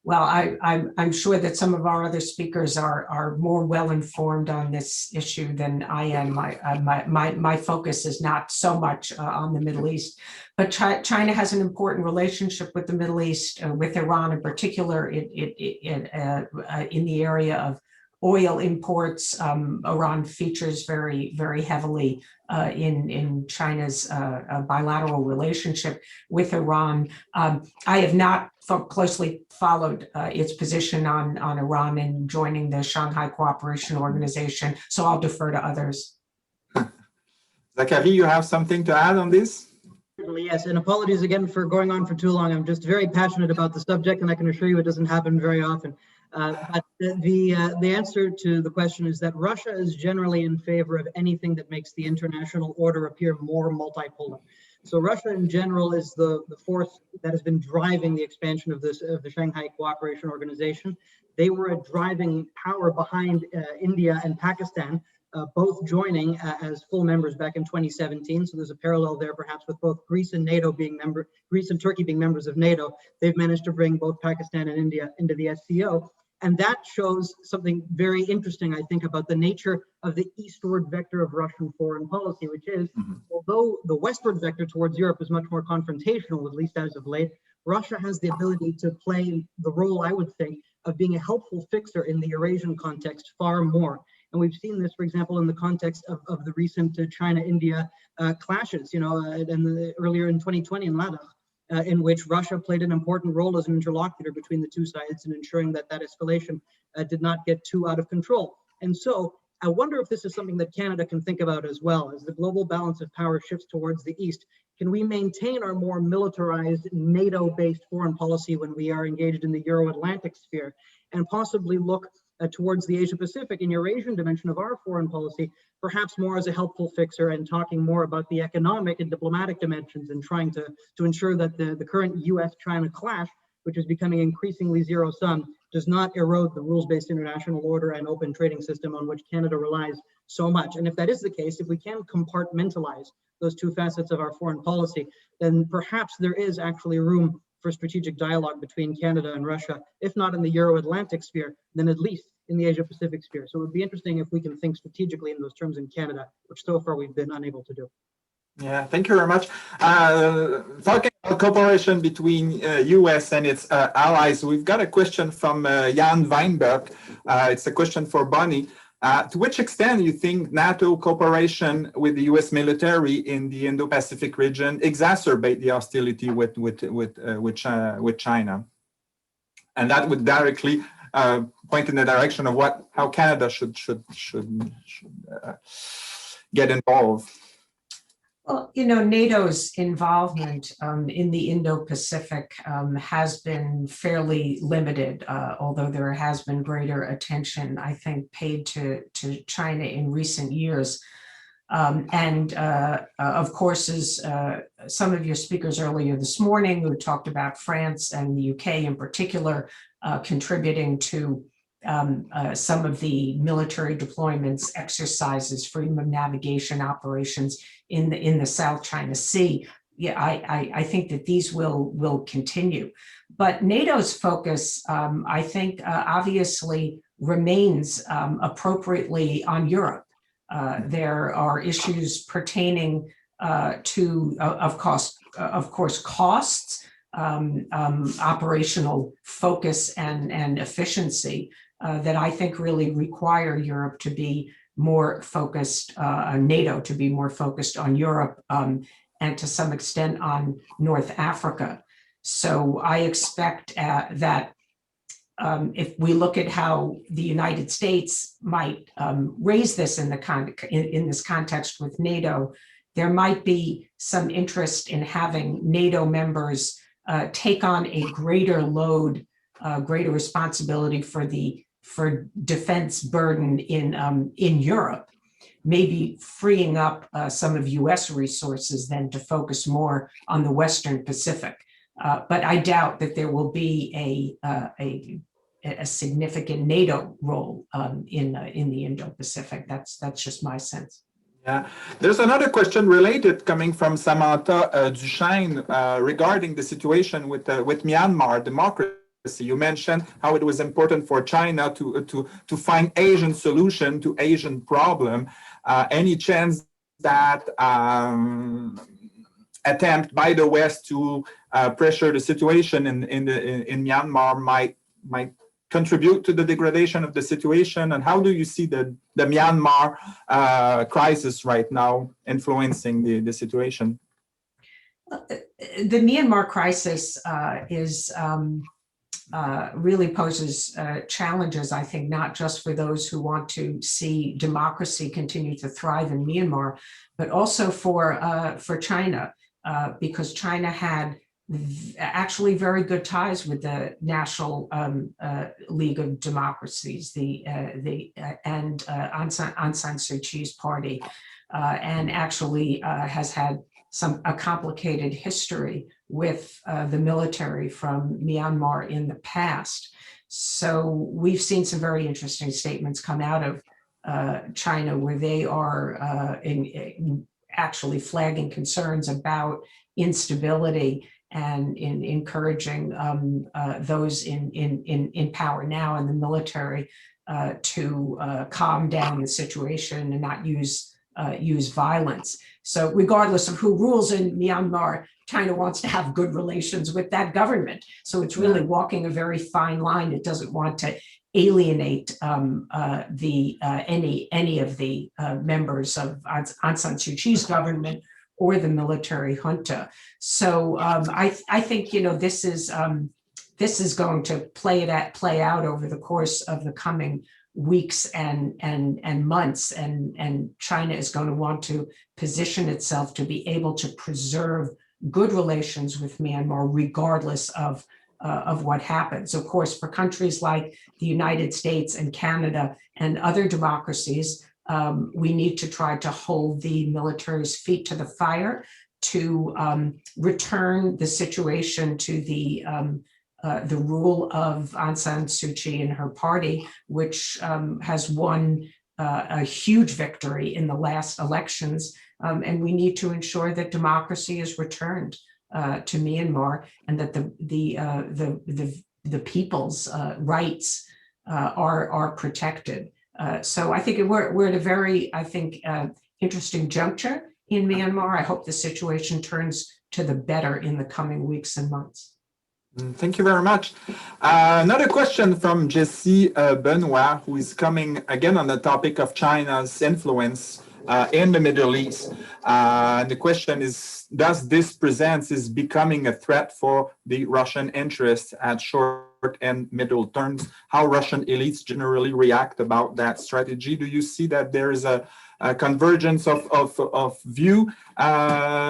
Well, I'm sure that some of our other speakers are more well informed on this issue than I am. My focus is not so much on the Middle East, but China has an important relationship with the Middle East, with Iran in particular, in the area of oil imports. Iran features very heavily in China's bilateral relationship with Iran. I have not closely followed its position on Iran and joining the Shanghai Cooperation Organization, so I'll defer to others. Zachary, you have something to add on this? Certainly, yes, and apologies again for going on for too long. I'm just very passionate about the subject, and I can assure you it doesn't happen very often. But the answer to the question is that Russia is generally in favor of anything that makes the international order appear more multipolar. So Russia in general is the force that has been driving the expansion of the Shanghai Cooperation Organization. They were a driving power behind India and Pakistan, both joining as full members back in 2017. So there's a parallel there, perhaps, with both Greece and Turkey being members of NATO. They've managed to bring both Pakistan and India into the SCO. And that shows something very interesting, I think, about the nature of the eastward vector of Russian foreign policy, which is, although the westward vector towards Europe is much more confrontational, at least as of late, Russia has the ability to play the role, I would think, of being a helpful fixer in the Eurasian context far more. And we've seen this, for example, in the context of the recent China-India clashes, earlier in 2020 in Ladakh. In which Russia played an important role as an interlocutor between the two sides in ensuring that escalation did not get too out of control. And so I wonder if this is something that Canada can think about as well. As the global balance of power shifts towards the East, can we maintain our more militarized NATO-based foreign policy when we are engaged in the Euro-Atlantic sphere, and possibly look towards the Asia-Pacific and Eurasian dimension of our foreign policy, perhaps more as a helpful fixer, and talking more about the economic and diplomatic dimensions, and trying to ensure that the current US-China clash, which is becoming increasingly zero-sum, does not erode the rules-based international order and open trading system on which Canada relies so much. And if that is the case, if we can compartmentalize those two facets of our foreign policy, then perhaps there is actually room for strategic dialogue between Canada and Russia, if not in the Euro-Atlantic sphere, then at least in the Asia-Pacific sphere. So it would be interesting if we can think strategically in those terms in Canada, which so far we've been unable to do. Yeah, thank you very much. Talking about cooperation between US and its allies, we've got a question from Yann Weinberg. It's a question for Bonnie. To which extent do you think NATO cooperation with the US military in the Indo-Pacific region exacerbate the hostility with China? And that would directly point in the direction of how Canada should get involved. Well, NATO's involvement in the Indo-Pacific has been fairly limited, although there has been greater attention, I think, paid to China in recent years. Of course, as some of your speakers earlier this morning who talked about France and the UK in particular contributing to some of the military deployments, exercises, freedom of navigation operations in the South China Sea. Yeah, I think that these will continue. But NATO's focus, I think, obviously remains appropriately on Europe. There are issues pertaining to, of course, costs, operational focus and efficiency that I think really require Europe to be more focused, NATO to be more focused on Europe and to some extent on North Africa. So I expect that if we look at how the United States might raise this in this context with NATO, there might be some interest in having NATO members take on a greater load, greater responsibility for defense burden in Europe, maybe freeing up some of US resources then to focus more on the Western Pacific. But I doubt that there will be a significant NATO role in the Indo-Pacific. That's just my sense. Yeah, there's another question related coming from Samantha Duchesne regarding the situation with Myanmar democracy. You mentioned how it was important for China to find Asian solution to Asian problem. Any chance that attempt by the West to pressure the situation in Myanmar might contribute to the degradation of the situation? And how do you see the Myanmar crisis right now influencing the situation? The Myanmar crisis really poses challenges, I think, not just for those who want to see democracy continue to thrive in Myanmar, but also for China, because China had actually very good ties with the National League of Democracies, and Aung San Suu Kyi's party, and actually has had a complicated history with the military from Myanmar in the past. So we've seen some very interesting statements come out of China, where they are actually flagging concerns about instability and in encouraging those in power now in the military to calm down the situation and not use violence. So regardless of who rules in Myanmar, China wants to have good relations with that government. So it's really walking a very fine line. It doesn't want to alienate any of the members of Aung San Suu Kyi's government or the military junta. So I think this is going to play out over the course of the coming weeks and months, and China is going to want to position itself to be able to preserve good relations with Myanmar regardless of what happens. Of course, for countries like the United States and Canada and other democracies, we need to try to hold the military's feet to the fire to return the situation to the rule of Aung San Suu Kyi and her party, which has won a huge victory in the last elections. And we need to ensure that democracy is returned to Myanmar, and that the people's rights are protected. So I think we're at a very, interesting juncture in Myanmar. I hope the situation turns to the better in the coming weeks and months. Thank you very much. Another question from Jessie Benoit, who is coming again on the topic of China's influence in the Middle East. The question is, does this present is becoming a threat for the Russian interests at short and middle terms? How Russian elites generally react about that strategy? Do you see that there is a convergence of view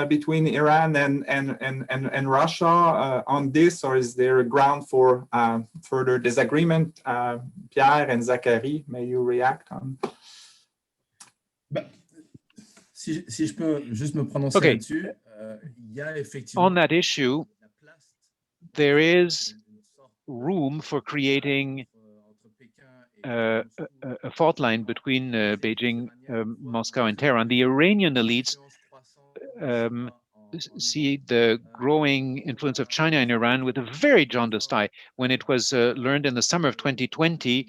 between Iran and Russia on this, or is there a ground for further disagreement? Pierre and Zachary, may you react on? Si je peux juste me prononcer là-dessus, il y a effectivement. On that issue, there is room for creating a fault line between Beijing, Moscow, and Tehran. The Iranian elites see the growing influence of China in Iran with a very jaundiced eye. When it was learned in the summer of 2020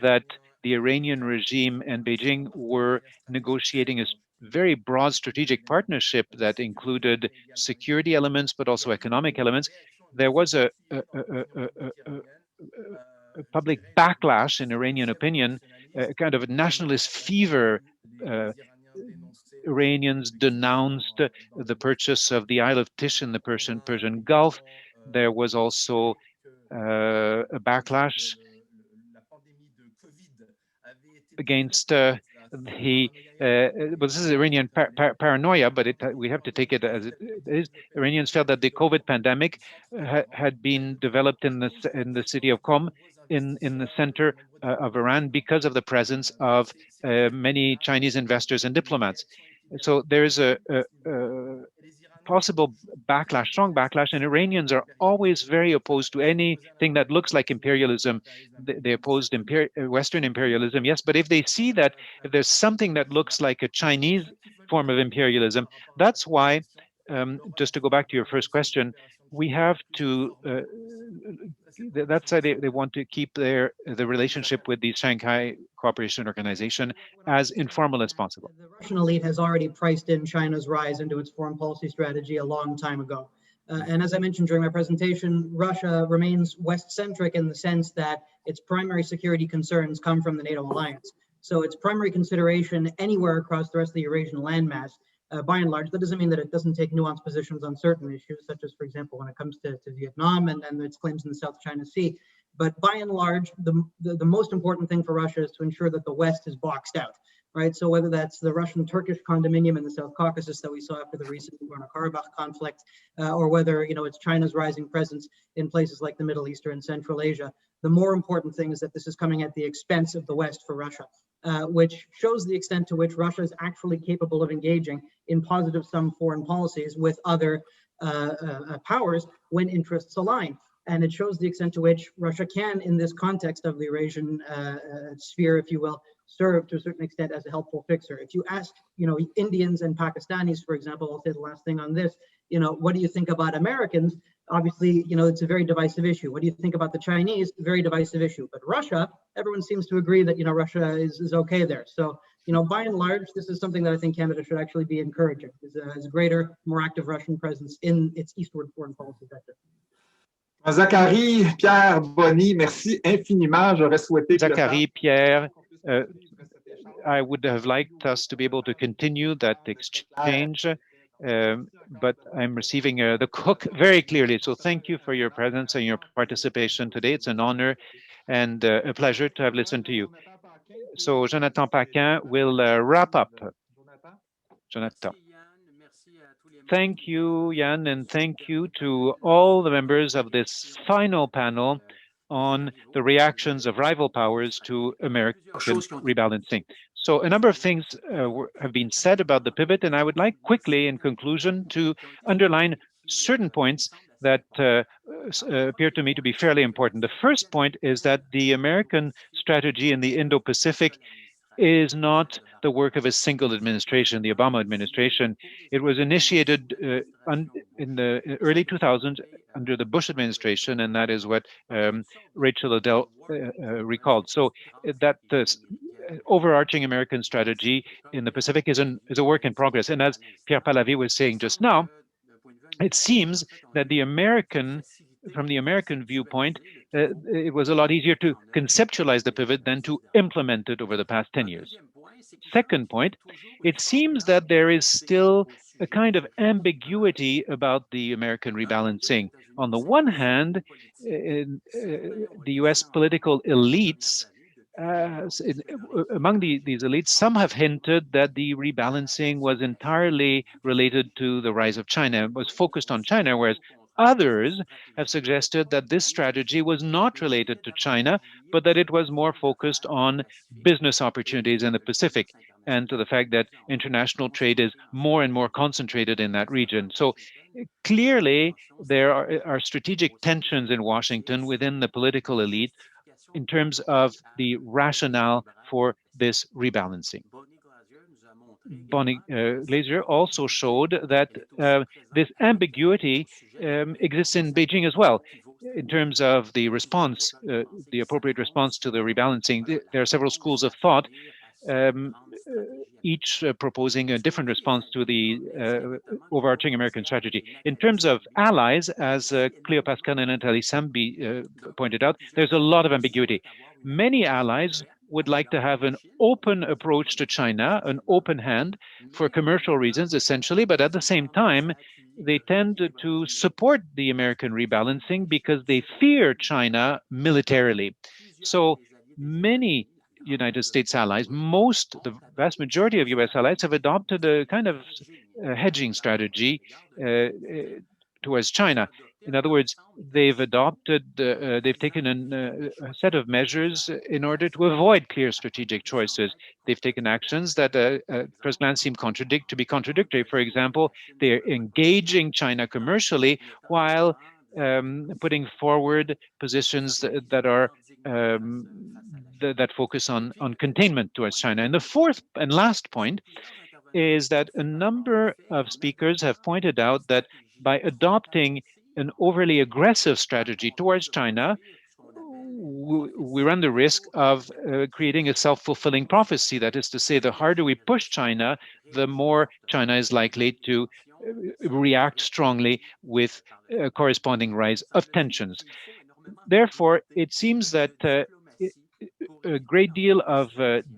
that the Iranian regime and Beijing were negotiating a very broad strategic partnership that included security elements, but also economic elements, there was a public backlash in Iranian opinion, a kind of a nationalist fever. Iranians denounced the purchase of the Isle of Tish in the Persian Gulf. there was also a backlash against well, this is Iranian paranoia, but we have to take it as it is. Iranians felt that the COVID pandemic had been developed in the city of Qom, in the center of Iran, because of the presence of many Chinese investors and diplomats. So there's a possible backlash, strong backlash, and Iranians are always very opposed to anything that looks like imperialism. They opposed Western imperialism, yes, but if they see that, if there's something that looks like a Chinese form of imperialism, that's why, just to go back to your first question, we have to, that's why they want to keep the relationship with the Shanghai Cooperation Organization as informal as possible. The Russian elite has already priced in China's rise into its foreign policy strategy a long time ago. And as I mentioned during my presentation, Russia remains West-centric in the sense that its primary security concerns come from the NATO alliance. So its primary consideration anywhere across the rest of the Eurasian landmass, by and large, that doesn't mean that it doesn't take nuanced positions on certain issues, such as, for example, when it comes to Vietnam and its claims in the South China Sea. But by and large, the most important thing for Russia is to ensure that the West is boxed out, right? So whether that's the Russian-Turkish condominium in the South Caucasus that we saw after the recent Nagorno-Karabakh conflict, or whether, it's China's rising presence in places like the Middle East or in Central Asia, the more important thing is that this is coming at the expense of the West for Russia, which shows the extent to which Russia is actually capable of engaging in positive sum foreign policies with other powers when interests align. And it shows the extent to which Russia can, in this context of the Eurasian sphere, if you will, serve to a certain extent as a helpful fixer. If you ask, Indians and Pakistanis, for example, I'll say the last thing on this, what do you think about Americans? Obviously, it's a very divisive issue. What do you think about the Chinese? Very divisive issue. But Russia, everyone seems to agree that, Russia is okay there. So, by and large, this is something that I think Canada should actually be encouraging, is a greater, more active Russian presence in its eastward foreign policy sector. Zachary, Pierre, Bonnie, merci infiniment. J'aurais souhaité Zachary, Pierre, I would have liked us to be able to continue that exchange, but I'm receiving the cook very clearly. So thank you for your presence and your participation today. It's an honor and a pleasure to have listened to you. So Jonathan Paikin will wrap up. Jonathan. Thank you, Yann, and thank you to all the members of this final panel on the reactions of rival powers to American rebalancing. So a number of things have been said about the pivot, and I would like quickly, in conclusion, to underline certain points that appear to me to be fairly important. The first point is that the American strategy in the Indo-Pacific is not the work of a single administration, the Obama administration. It was initiated in the early 2000s under the Bush administration, and that is what Rachel Adele recalled. So that overarching American strategy in the Pacific is a work in progress. And as Pierre Pahlavi was saying just now, it seems that from the American viewpoint, it was a lot easier to conceptualize the pivot than to implement it over the past 10 years. Second point, it seems that there is still a kind of ambiguity about the American rebalancing. On the one hand, the US political elites, among these elites, some have hinted that the rebalancing was entirely related to the rise of China, was focused on China, whereas others have suggested that this strategy was not related to China, but that it was more focused on business opportunities in the Pacific and to the fact that international trade is more and more concentrated in that region. So clearly, there are strategic tensions in Washington within the political elite in terms of the rationale for this rebalancing. Bonnie Glaser also showed that this ambiguity exists in Beijing as well. In terms of the response, the appropriate response to the rebalancing, there are several schools of thought, each proposing a different response to the overarching American strategy. In terms of allies, as Cleo Pascal and Nathalie Samby pointed out, there's a lot of ambiguity. Many allies would like to have an open approach to China, an open hand for commercial reasons, essentially, but at the same time, they tend to support the American rebalancing because they fear China militarily. So many United States allies, the vast majority of US allies have adopted a kind of hedging strategy towards China. In other words, they've taken a set of measures in order to avoid clear strategic choices. They've taken actions that at first glance seem contradictory. For example, they're engaging China commercially while putting forward positions that are that focus on containment towards China. And the fourth and last point is that a number of speakers have pointed out that by adopting an overly aggressive strategy towards China, we run the risk of creating a self-fulfilling prophecy. That is to say, the harder we push China, the more China is likely to react strongly with a corresponding rise of tensions. Therefore, it seems that a great deal of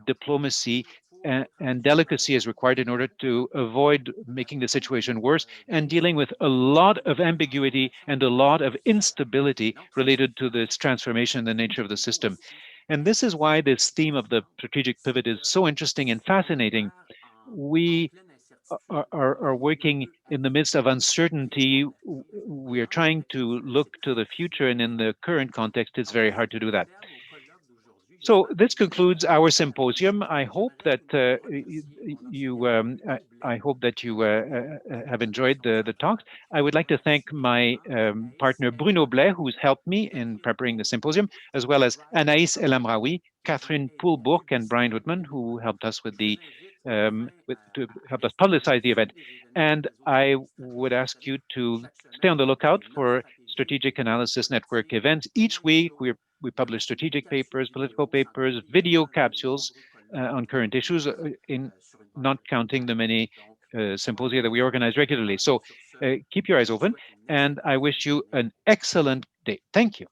diplomacy and delicacy is required in order to avoid making the situation worse and dealing with a lot of ambiguity and a lot of instability related to this transformation in the nature of the system. And this is why this theme of the strategic pivot is so interesting and fascinating. We are working in the midst of uncertainty. We are trying to look to the future, and in the current context, it's very hard to do that. So this concludes our symposium. I hope that you have enjoyed the talks. I would like to thank my partner Bruno Blais, who's helped me in preparing the symposium, as well as Anaïs El Amraoui, Catherine Poulbourg, and Brian Whitman, who helped us with to help us publicize the event. And I would ask you to stay on the lookout for Strategic Analysis Network events. Each week, we publish strategic papers, political papers, video capsules on current issues, in not counting the many symposia that we organize regularly. So keep your eyes open, and I wish you an excellent day. Thank you.